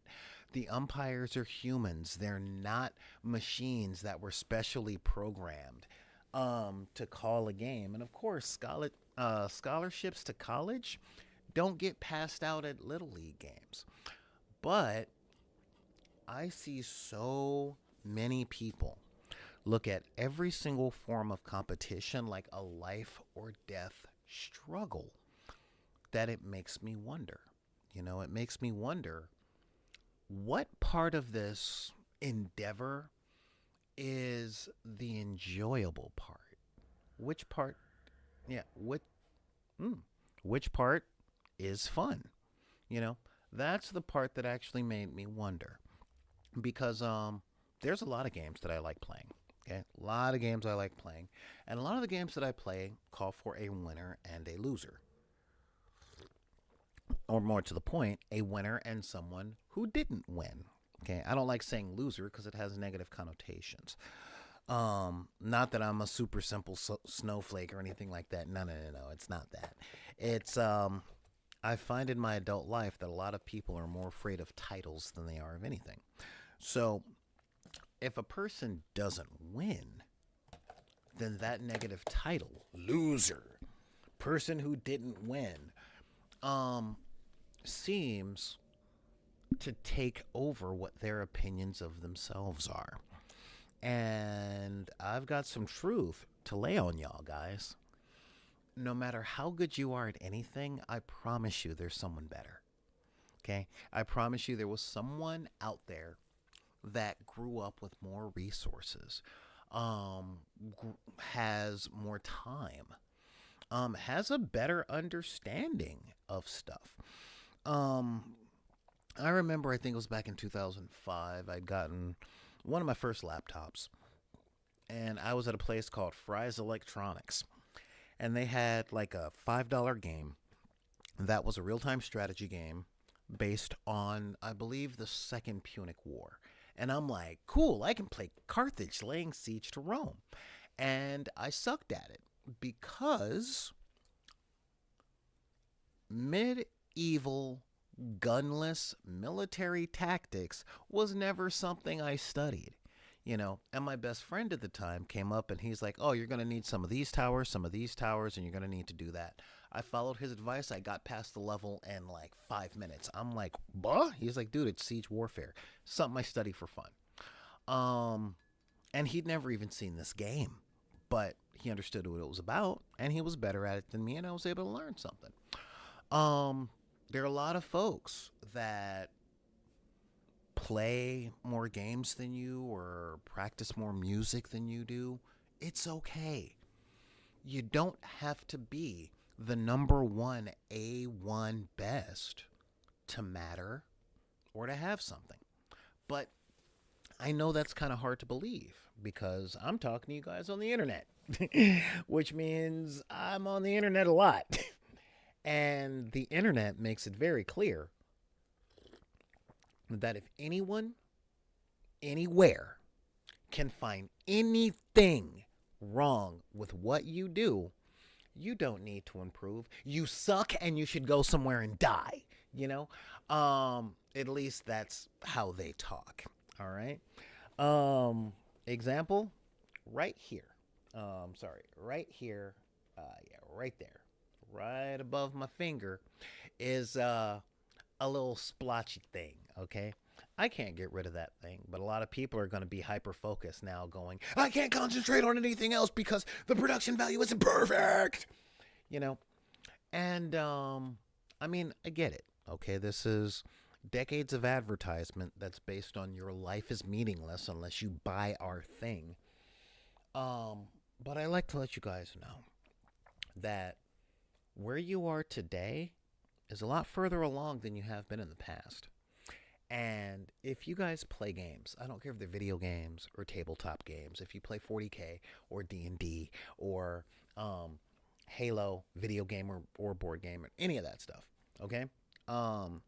The umpires are humans. They're not machines that were specially programmed to call a game. And, of course, scholarships to college don't get passed out at Little League games. But I see so many people look at every single form of competition like a life or death struggle that it makes me wonder. It makes me wonder what part of this endeavor is the enjoyable part. Which part, yeah, which part is fun? That's the part that actually made me wonder. Because there's a lot of games that I like playing. Okay, a lot of games I like playing, and a lot of the games that I play call for a winner and a loser, or more to the point, a winner and someone who didn't win. Okay, I don't like saying loser because it has negative connotations. Not that I'm a super simple snowflake or anything like that. No, it's not that. It's I find in my adult life that a lot of people are more afraid of titles than they are of anything. So, if a person doesn't win, then that negative title, loser, person who didn't win, seems to take over what their opinions of themselves are. And I've got some truth to lay on y'all, guys. No matter how good you are at anything, I promise you there's someone better. Okay? I promise you there was someone out there that grew up with more resources, has more time, has a better understanding of stuff. I remember, I think it was back in 2005, I'd gotten one of my first laptops, and I was at a place called Fry's Electronics, and they had like a $5 game that was a real-time strategy game based on, I believe, the Second Punic War. And I'm like, cool, I can play Carthage laying siege to Rome. And I sucked at it because medieval gunless military tactics was never something I studied. And my best friend at the time came up and he's like, oh, you're going to need some of these towers, and you're going to need to do that. I followed his advice. I got past the level in like 5 minutes. I'm like, bah? He's like, dude, it's siege warfare. Something I study for fun. And he'd never even seen this game, but he understood what it was about, and he was better at it than me, and I was able to learn something. There are a lot of folks that play more games than you or practice more music than you do. It's okay. You don't have to be the number one A1 best to matter or to have something. But I know that's kind of hard to believe because I'm talking to you guys on the internet, which means I'm on the internet a lot. And the internet makes it very clear that if anyone, anywhere, can find anything wrong with what you do, you don't need to improve. You suck and you should go somewhere and die, you know? At least that's how they talk. All right. Example right here. Sorry, right here. Yeah, right there. Right above my finger is a little splotchy thing, okay? I can't get rid of that thing, but a lot of people are going to be hyper focused now, going, I can't concentrate on anything else because the production value isn't perfect, you know? And, I mean, I get it, okay? This is decades of advertisement that's based on your life is meaningless unless you buy our thing. But I like to let you guys know that where you are today is a lot further along than you have been in the past. And if you guys play games, I don't care if they're video games or tabletop games, if you play 40K or D&D or Halo video game or board game or any of that stuff, okay? Um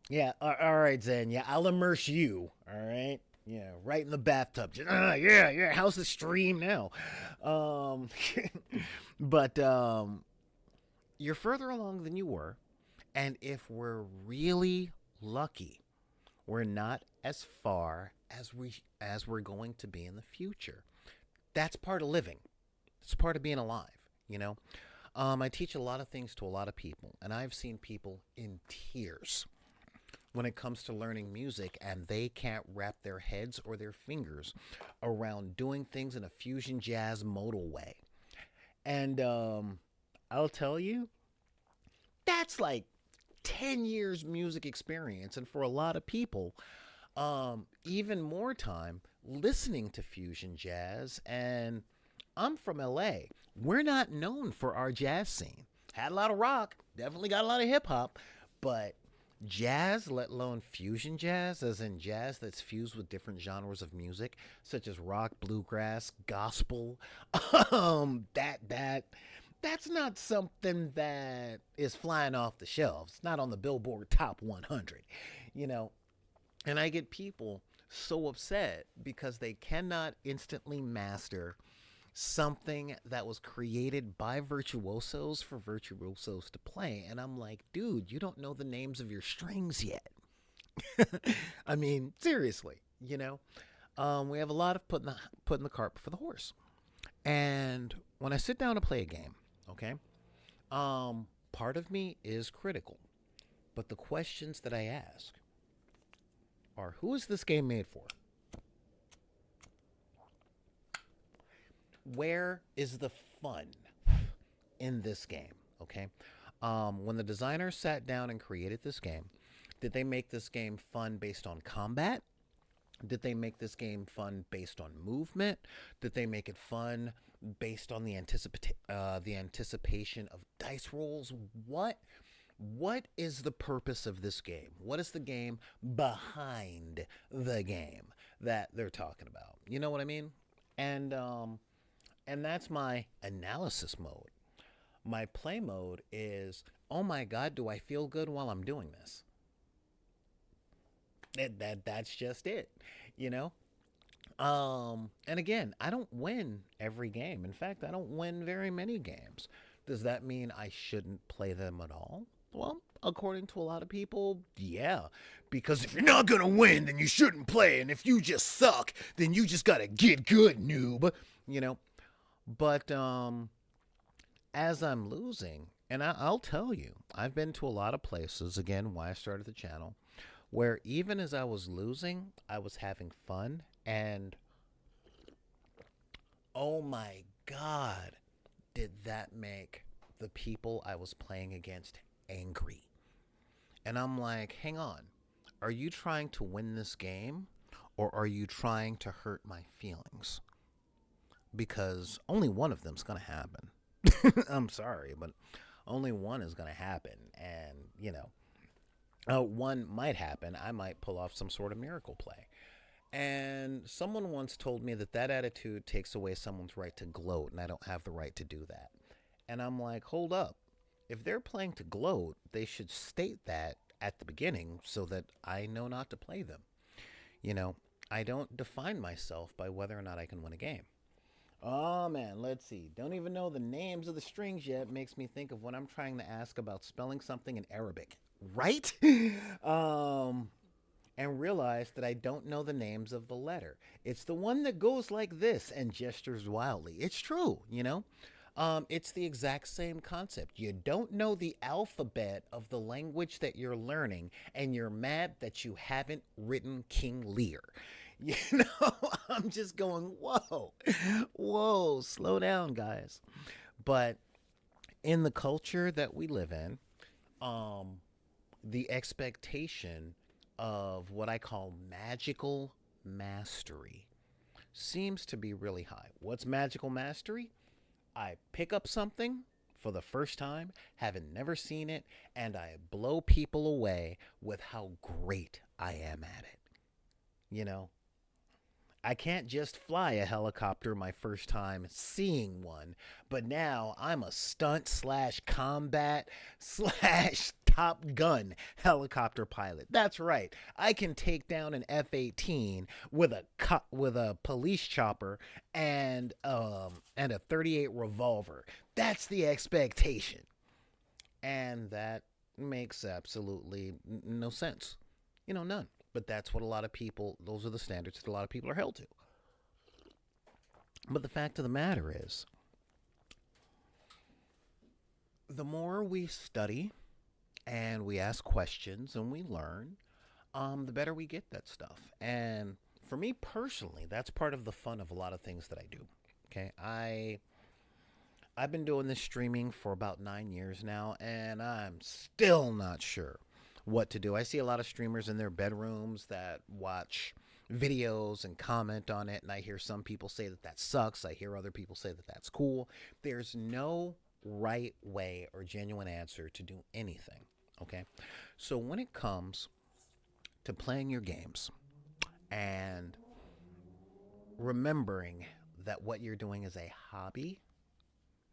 yeah, all right, Zen. Yeah, I'll immerse you, all right? Yeah, right in the bathtub. Yeah. How's the stream now? Um, but you're further along than you were, and if we're really lucky, we're not as far as we're going to be in the future. That's part of living. It's part of being alive, you know? I teach a lot of things to a lot of people, and I've seen people in tears when it comes to learning music and they can't wrap their heads or their fingers around doing things in a fusion jazz modal way. And I'll tell you, that's like 10 years music experience. And for a lot of people, even more time listening to fusion jazz. And I'm from LA. We're not known for our jazz scene. Had a lot of rock, definitely got a lot of hip hop, but jazz, let alone fusion jazz, as in jazz that's fused with different genres of music, such as rock, bluegrass, gospel, that's not something that is flying off the shelves. It's not on the Billboard Top 100, you know. And I get people so upset because they cannot instantly master something that was created by virtuosos for virtuosos to play. And I'm like, dude, you don't know the names of your strings yet. I mean, seriously, you know, we have a lot of putting the cart before the horse. And when I sit down to play a game, okay, part of me is critical, but the questions that I ask are, who is this game made for? Where is the fun in this game? Okay. When the designers sat down and created this game, did they make this game fun based on combat? Did they make this game fun based on movement? Did they make it fun based on the anticipation of dice rolls? What is the purpose of this game? What is the game behind the game that they're talking about? You know what I mean? And that's my analysis mode. My play mode is, oh my god, do I feel good while I'm doing this? That's just it, you know. And again, I don't win every game. In fact, I don't win very many games. Does that mean I shouldn't play them at all? Well, according to a lot of people, yeah. Because if you're not gonna win, then you shouldn't play. And if you just suck, then you just gotta get good, noob. You know. But as I'm losing, and I'll tell you, I've been to a lot of places, again, why I started the channel, where even as I was losing, I was having fun. And oh my god, did that make the people I was playing against angry. And I'm like, hang on, are you trying to win this game, or are you trying to hurt my feelings? Because only one of them's going to happen. I'm sorry, but only one is going to happen. And, you know, one might happen. I might pull off some sort of miracle play. And someone once told me that attitude takes away someone's right to gloat, and I don't have the right to do that. And I'm like, hold up. If they're playing to gloat, they should state that at the beginning so that I know not to play them. You know, I don't define myself by whether or not I can win a game. Oh man, let's see. Don't even know the names of the strings yet. Makes me think of when I'm trying to ask about spelling something in Arabic. Right? um and realize that I don't know the names of the letter. It's the one that goes like this and gestures wildly. It's true, you know? It's the exact same concept. You don't know the alphabet of the language that you're learning, and you're mad that you haven't written King Lear. You know, I'm just going, whoa, whoa, slow down, guys. But in the culture that we live in, um, the expectation of what I call magical mastery seems to be really high. What's magical mastery? I pick up something for the first time, having never seen it, and I blow people away with how great I am at it. You know, I can't just fly a helicopter my first time seeing one, but now I'm a stunt slash combat slash Top Gun helicopter pilot. That's right. I can take down an F-18 with a police chopper and a 38 revolver. That's the expectation, and that makes absolutely no sense. You know, none. But that's what a lot of people, those are the standards that a lot of people are held to. But the fact of the matter is, the more we study and we ask questions and we learn, the better we get that stuff. And for me personally, that's part of the fun of a lot of things that I do. Okay, I've been doing this streaming for about 9 years now, and I'm still not sure what to do. I see a lot of streamers in their bedrooms that watch videos and comment on it, and I hear some people say that that sucks. I hear other people say that that's cool. There's no right way or genuine answer to do anything. Okay, so when it comes to playing your games and remembering that what you're doing is a hobby,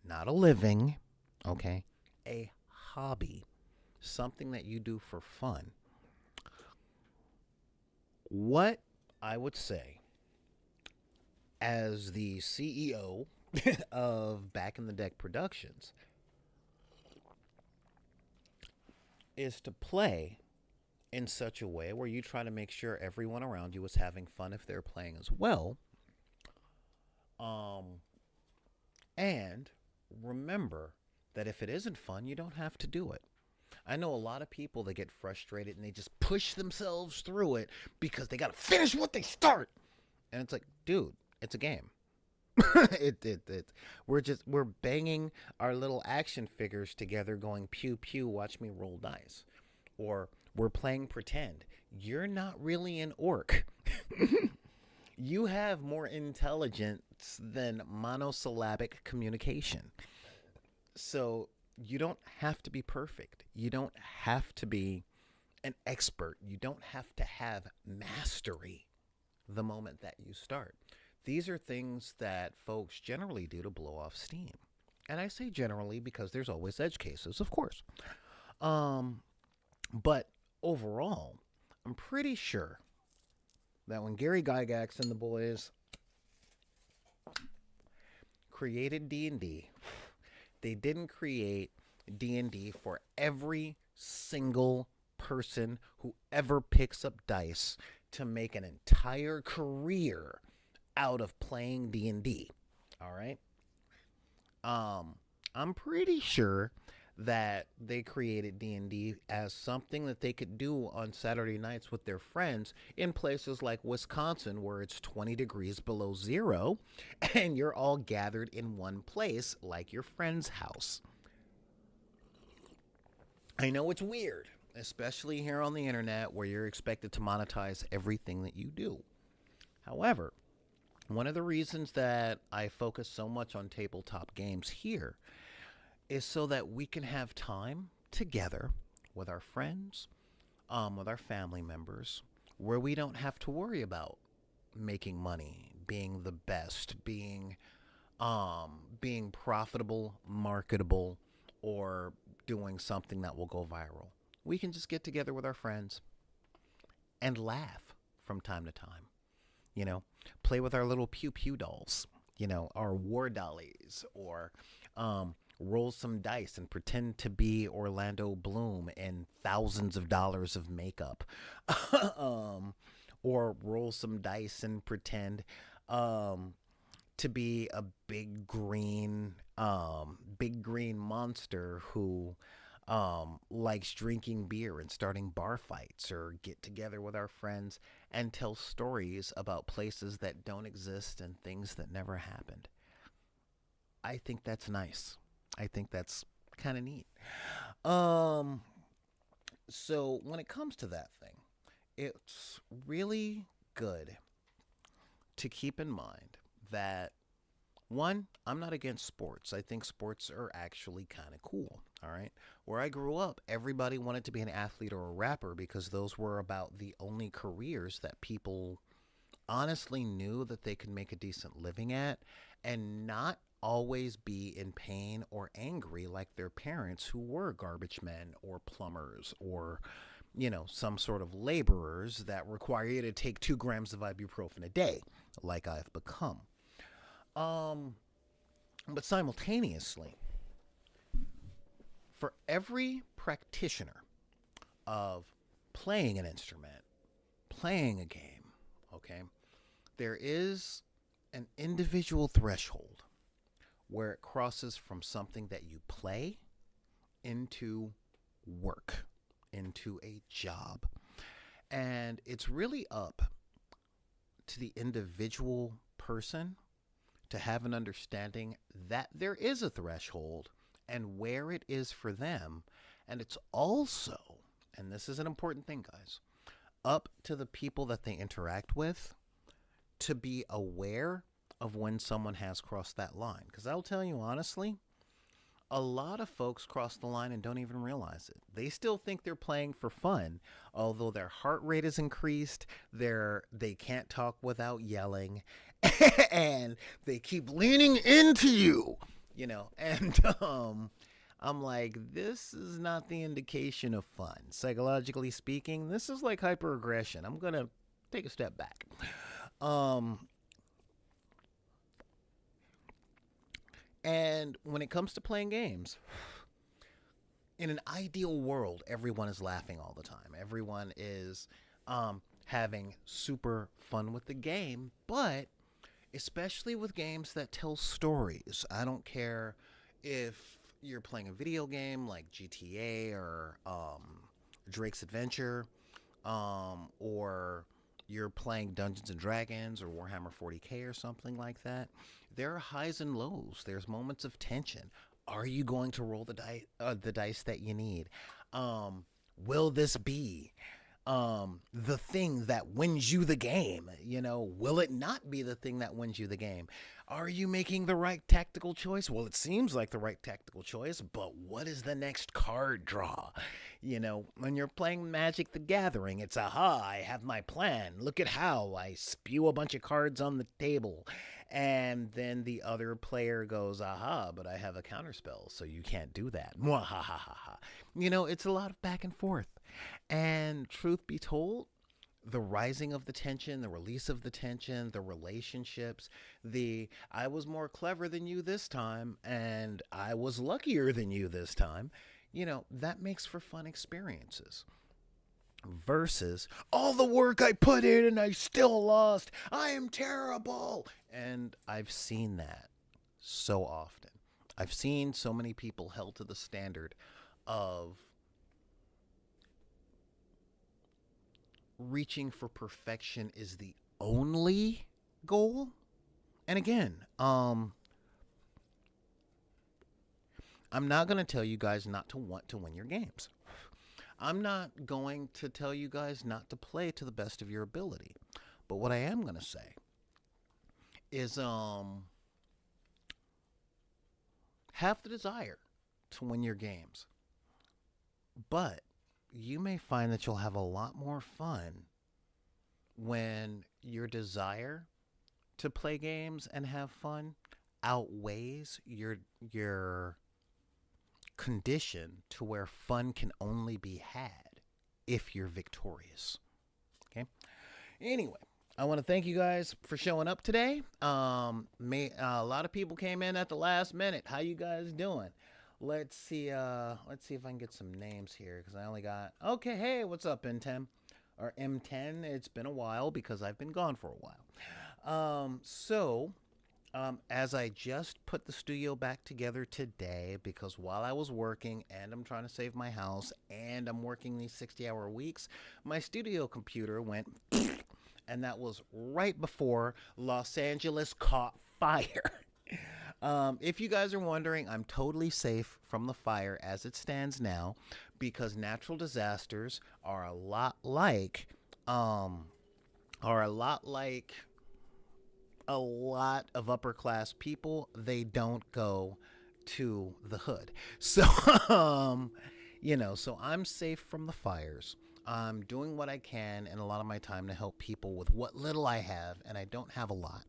not a living, okay, a hobby, something that you do for fun. What I would say as the CEO of Back in the Deck Productions is to play in such a way where you try to make sure everyone around you is having fun if they're playing as well. Um, and remember that if it isn't fun, you don't have to do it. I know a lot of people that get frustrated and they just push themselves through it because they got to finish what they start. And it's like, dude, it's a game. We're banging our little action figures together going pew pew, watch me roll dice. Or we're playing pretend. You're not really an orc. You have more intelligence than monosyllabic communication. So you don't have to be perfect. You don't have to be an expert. You don't have to have mastery the moment that you start. These are things that folks generally do to blow off steam. And I say generally because there's always edge cases, of course. Um, but overall, I'm pretty sure that when Gary Gygax and the boys created D&D, they didn't create D&D for every single person who ever picks up dice to make an entire career out of playing D&D. All right? I'm pretty sure that they created D&D as something that they could do on Saturday nights with their friends in places like Wisconsin where it's 20 degrees below zero and you're all gathered in one place like your friend's house. I know it's weird, especially here on the internet where you're expected to monetize everything that you do. However, one of the reasons that I focus so much on tabletop games here is so that we can have time together with our friends, with our family members, where we don't have to worry about making money, being the best, being profitable, marketable, or doing something that will go viral. We can just get together with our friends and laugh from time to time. You know, play with our little pew pew dolls, our war dollies, or roll some dice and pretend to be Orlando Bloom in thousands of dollars of makeup. um, or roll some dice and pretend um, to be a big green monster who likes drinking beer and starting bar fights, or get together with our friends and tell stories about places that don't exist and things that never happened. I think that's nice. I think that's kind of neat. Um, so when it comes to that thing, it's really good to keep in mind that one, I'm not against sports. I think sports are actually kind of cool. All right. Where I grew up, everybody wanted to be an athlete or a rapper because those were about the only careers that people honestly knew that they could make a decent living at and not always be in pain or angry like their parents who were garbage men or plumbers or some sort of laborers that require you to take 2 grams of ibuprofen a day, like I've become. Um, but simultaneously, for every practitioner of playing an instrument, playing a game, okay, there is an individual threshold where it crosses from something that you play into work, into a job. And it's really up to the individual person to have an understanding that there is a threshold and where it is for them. And it's also, and this is an important thing, guys, up to the people that they interact with to be aware of when someone has crossed that line. Because I'll tell you honestly, a lot of folks cross the line and don't even realize it. They still think they're playing for fun, although their heart rate is increased, they can't talk without yelling, and they keep leaning into you, and I'm like, this is not the indication of fun. Psychologically speaking, this is like hyperaggression. I'm going to take a step back. And when it comes to playing games, in an ideal world, everyone is laughing all the time. Everyone is having super fun with the game, but especially with games that tell stories. I don't care if you're playing a video game like GTA or Drake's Adventure, or you're playing Dungeons and Dragons or Warhammer 40K or something like that. There are highs and lows. There's moments of tension. Are you going to roll the dice that you need? Will this be the thing that wins you the game? Will it not be the thing that wins you the game? Are you making the right tactical choice? Well, it seems like the right tactical choice, but what is the next card draw? When you're playing Magic the Gathering, it's aha, I have my plan. Look at how I spew a bunch of cards on the table. And then the other player goes, aha, but I have a counterspell, so you can't do that. Mwahahaha. It's a lot of back and forth. And truth be told, the rising of the tension, the release of the tension, the relationships, I was more clever than you this time, and I was luckier than you this time, that makes for fun experiences. Versus all the work I put in and I still lost. I am terrible. And I've seen that so often. I've seen so many people held to the standard of reaching for perfection is the only goal. And again, I'm not going to tell you guys not to want to win your games. I'm not going to tell you guys not to play to the best of your ability. But what I am going to say is have the desire to win your games. But you may find that you'll have a lot more fun when your desire to play games and have fun outweighs your condition to where fun can only be had if you're victorious. Okay? Anyway, I want to thank you guys for showing up today. A lot of people came in at the last minute. How you guys doing? Let's see. Let's see if I can get some names here because I only got. Okay, hey, what's up, N10 or M10? It's been a while because I've been gone for a while. As I just put the studio back together today, because while I was working and I'm trying to save my house and I'm working these 60-hour weeks, my studio computer went, and that was right before Los Angeles caught fire. If you guys are wondering, I'm totally safe from the fire as it stands now, because natural disasters are a lot like, are a lot like a lot of upper class people. They don't go to the hood. So, so I'm safe from the fires. I'm doing what I can in a lot of my time to help people with what little I have, and I don't have a lot.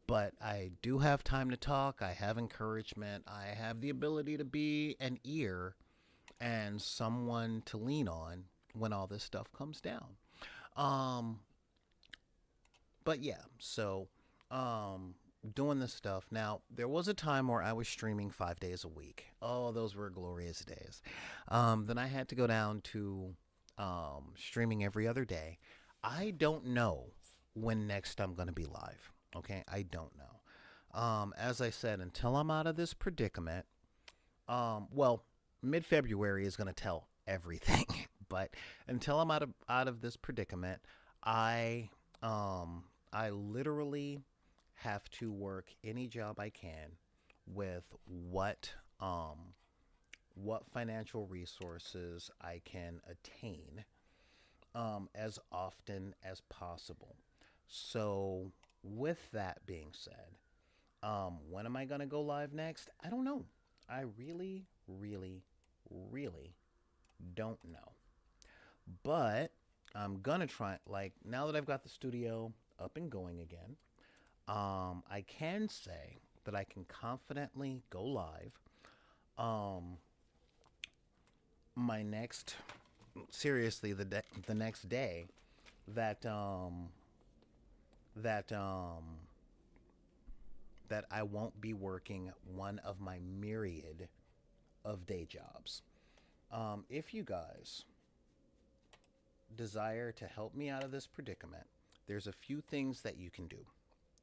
But I do have time to talk. I have encouragement. I have the ability to be an ear and someone to lean on when all this stuff comes down. Um, but yeah, so doing this stuff. Now, there was a time where I was streaming 5 days a week. Oh, those were glorious days. Then I had to go down to streaming every other day. I don't know when next I'm going to be live. Okay, I don't know. As I said, until I'm out of this predicament, well, mid-February is going to tell everything. But until I'm out of this predicament, I literally have to work any job I can with what financial resources I can attain as often as possible. So, with that being said, when am I going to go live next? I don't know. I really, really, really don't know. But I'm going to try, like, now that I've got the studio up and going again, I can say that I can confidently go live. Um, my next, seriously, the next day that that that I won't be working one of my myriad of day jobs. If you guys desire to help me out of this predicament, there's a few things that you can do.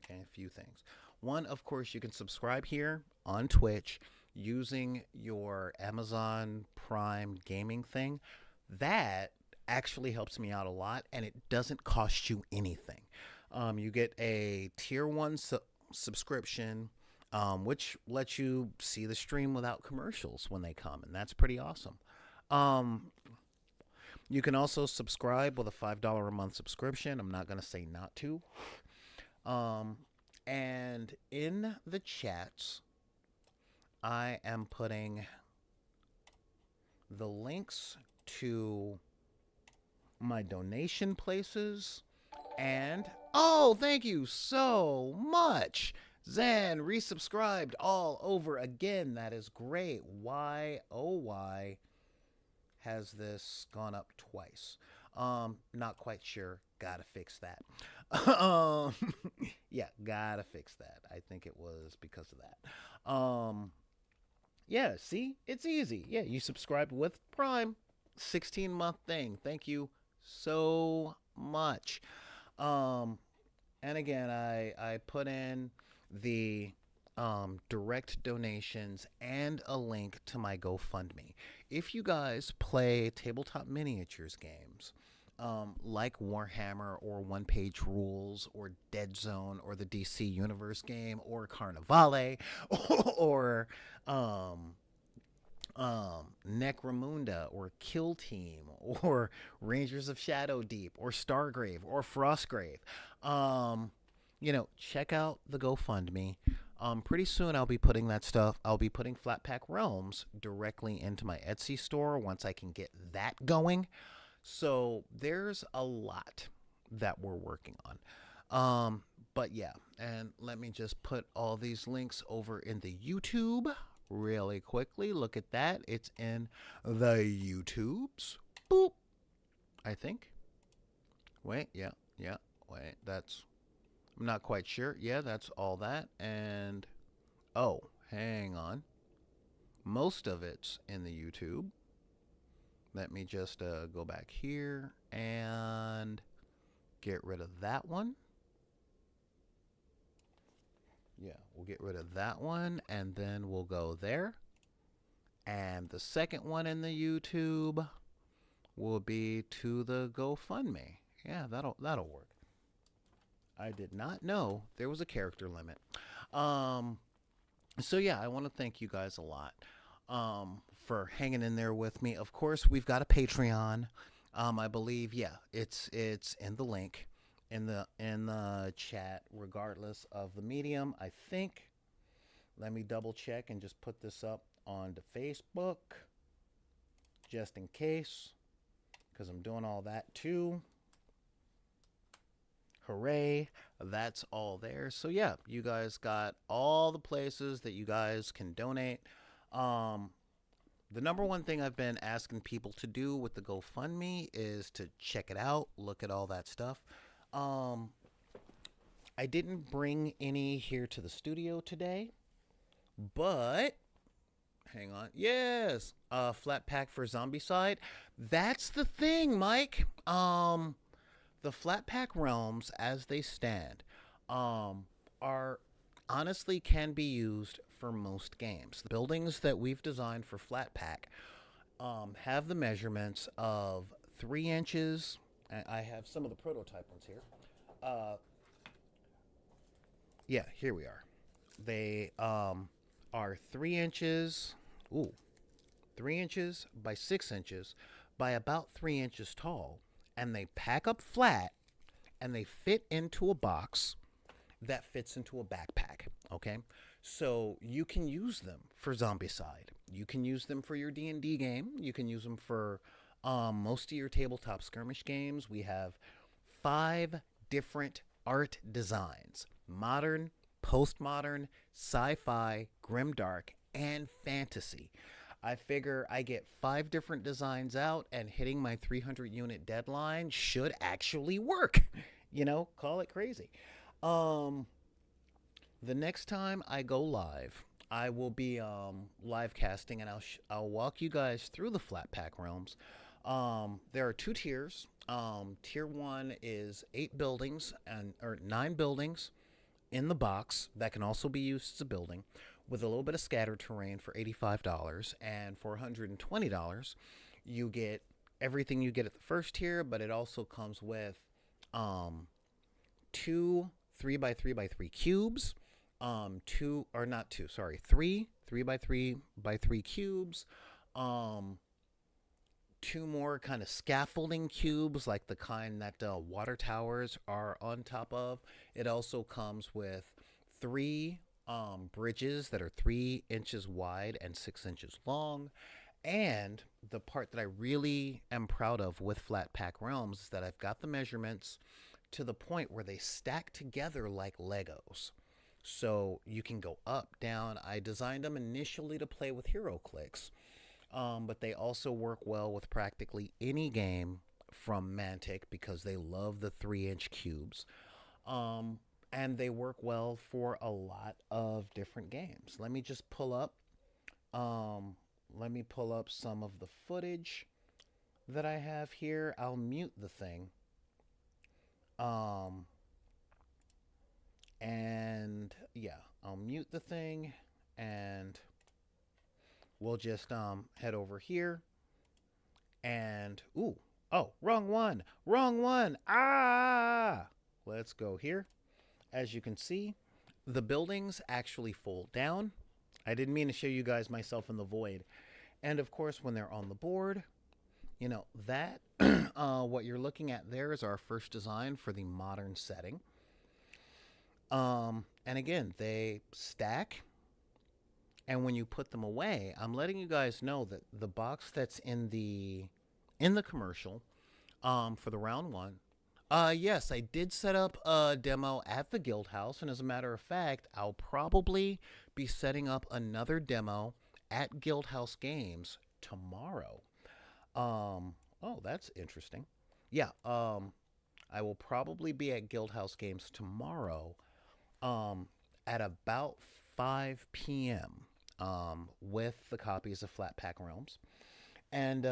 Okay, a few things. One, of course, you can subscribe here on Twitch using your Amazon Prime gaming thing. That actually helps me out a lot, and it doesn't cost you anything. You get a tier 1 subscription, which lets you see the stream without commercials when they come, and that's pretty awesome. You can also subscribe with a $5 a month subscription. I'm not going to say not to. And in the chats, I am putting the links to my donation places. And, oh, thank you so much. Zen resubscribed all over again. That is great. Why, oh, why has this gone up twice? Not quite sure. Gotta fix that. Yeah, gotta fix that. I think it was because of that. Yeah, see? It's easy. Yeah, you subscribed with Prime. 16-month thing. Thank you so much. And again, I put in the direct donations and a link to my GoFundMe. If you guys play tabletop miniatures games, like Warhammer or One Page Rules or Deadzone or the DC Universe game or Carnivale or Necromunda or Kill Team or Rangers of Shadow Deep or Stargrave or Frostgrave, check out the GoFundMe. Pretty soon I'll be putting that stuff. I'll be putting Flatpack Realms directly into my Etsy store once I can get that going. So there's a lot that we're working on. But yeah, and let me just put all these links over in the YouTube really quickly. Look at that. It's in the YouTubes. Boop. I think. Wait, yeah. wait, that's, I'm not quite sure. Yeah, that's all that. And, oh, hang on. Most of it's in the YouTube. Let me just go back here and get rid of that one. Yeah, we'll get rid of that one, and then we'll go there. And the second one in the YouTube will be to the GoFundMe. Yeah, that'll work. I did not know there was a character limit. So yeah, I want to thank you guys a lot for hanging in there with me. Of course, we've got a Patreon. I believe, yeah, it's in the link in the chat, regardless of the medium. I think. Let me double check and just put this up onto Facebook, just in case, because I'm doing all that too. Hooray, that's all there. So yeah, you guys got all the places that you guys can donate. The number one thing I've been asking people to do with the GoFundMe is to check it out, look at all that stuff. I didn't bring any here to the studio today, but hang on. Yes, flat pack for Zombicide. That's the thing, Mike. The flat pack realms, as they stand, are honestly can be used for most games. The buildings that we've designed for flat pack have the measurements of 3 inches. I have some of the prototype ones here. Yeah, here we are. They are 3 inches. Ooh, 3 inches by 6 inches by about 3 inches tall. And they pack up flat, and they fit into a box that fits into a backpack, okay? So you can use them for Zombicide. You can use them for your D&D game. You can use them for most of your tabletop skirmish games. We have 5 different art designs: modern, postmodern, sci-fi, grimdark, and fantasy. I figure I get 5 different designs out, and hitting my 300 unit deadline should actually work. You know, call it crazy. The next time I go live, I will be live casting, and I'll walk you guys through the flat pack realms. There are 2 tiers. Tier 1 is 8 buildings or 9 buildings in the box that can also be used as a building, with a little bit of scattered terrain for $85, and for $120 you get everything you get at the first tier, but it also comes with 2 3x3x3 cubes, 3 3x3x3 cubes, 2 more kind of scaffolding cubes, like the kind that water towers are on top of. It also comes with 3 bridges that are 3 inches wide and 6 inches long. And the part that I really am proud of with Flat Pack Realms is that I've got the measurements to the point where they stack together like Legos. So you can go up, down. I designed them initially to play with HeroClix, but they also work well with practically any game from Mantic because they love the 3-inch cubes. And they work well for a lot of different games. Let me just pull up some of the footage that I have here. I'll mute the thing. And yeah, I'll mute the thing, and we'll just head over here. And wrong one. Let's go here. As you can see, the buildings actually fold down. I didn't mean to show you guys myself in the void. And of course, when they're on the board, you know, that what you're looking at there is our first design for the modern setting. And again, they stack. And when you put them away, I'm letting you guys know that the box that's in the commercial for the round 1, yes, I did set up a demo at the Guild House, and as a matter of fact, I'll probably be setting up another demo at Guild House Games tomorrow. Oh, that's interesting. Yeah, I will probably be at Guildhouse Games tomorrow um, at about 5 p.m. With the copies of Flat Pack Realms. And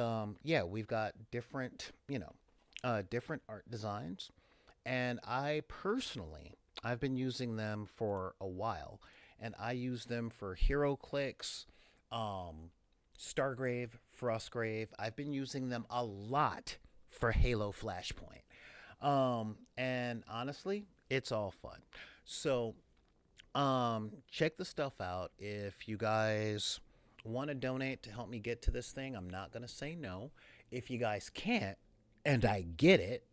yeah, we've got different, different art designs. And I've been using them for a while. And I use them for Hero Clicks, um, Stargrave, Frostgrave. I've been using them a lot for Halo Flashpoint. And honestly, it's all fun. So check the stuff out. If you guys want to donate to help me get to this thing, I'm not going to say no. If you guys can't, and I get it,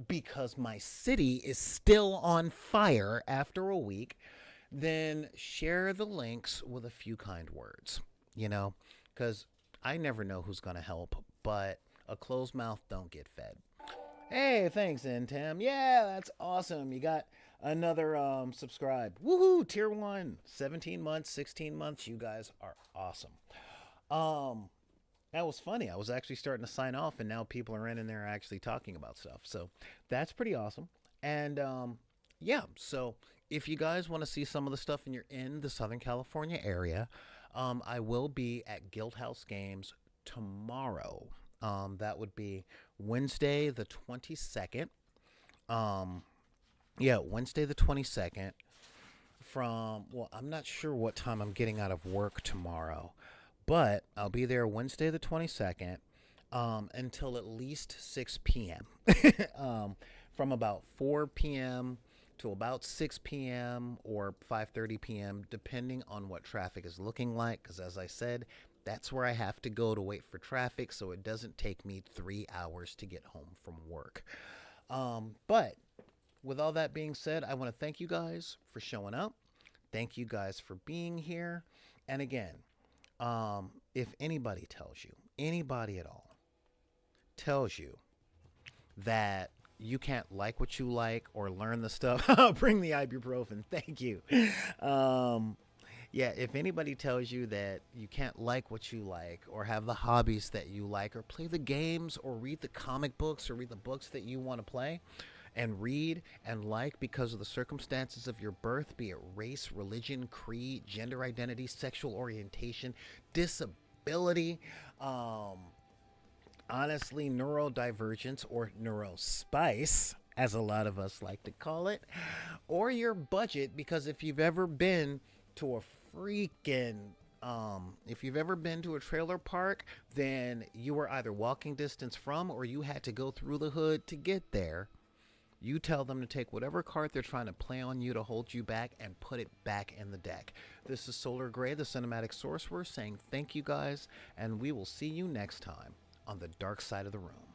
because my city is still on fire after a week, then share the links with a few kind words, you know, because I never know who's going to help, but a closed mouth don't get fed. Hey, thanks, Tim. Yeah, that's awesome. You got another subscribe. Woohoo, tier 1, 17 months, 16 months. You guys are awesome. Um that was funny. I was actually starting to sign off and now people are in and they're actually talking about stuff. So, that's pretty awesome. And yeah, so if you guys want to see some of the stuff and you're in the Southern California area, I will be at Guildhouse Games tomorrow. That would be Wednesday the 22nd. Um, yeah, Wednesday the 22nd well, I'm not sure what time I'm getting out of work tomorrow, but I'll be there Wednesday the 22nd until at least 6 p.m. From about 4 p.m. to about 6 p.m. or 5:30 p.m., depending on what traffic is looking like, because as I said, that's where I have to go to wait for traffic, so it doesn't take me 3 hours to get home from work. But with all that being said, I want to thank you guys for showing up. Thank you guys for being here. And again, if anybody at all, tells you that you can't like what you like or learn the stuff, bring the ibuprofen. Thank you. Yeah, if anybody tells you that you can't like what you like or have the hobbies that you like or play the games or read the comic books or read the books that you want to play and read and like because of the circumstances of your birth, be it race, religion, creed, gender identity, sexual orientation, disability, honestly, neurodivergence or neurospice, as a lot of us like to call it, or your budget, because if you've ever been to a freaking if you've ever been to a trailer park, then you were either walking distance from or you had to go through the hood to get there. You tell them to take whatever card they're trying to play on you to hold you back and put it back in the deck. This is Solar Gray, the Cinematic Sorcerer, saying thank you guys, and we will see you next time on the dark side of the room.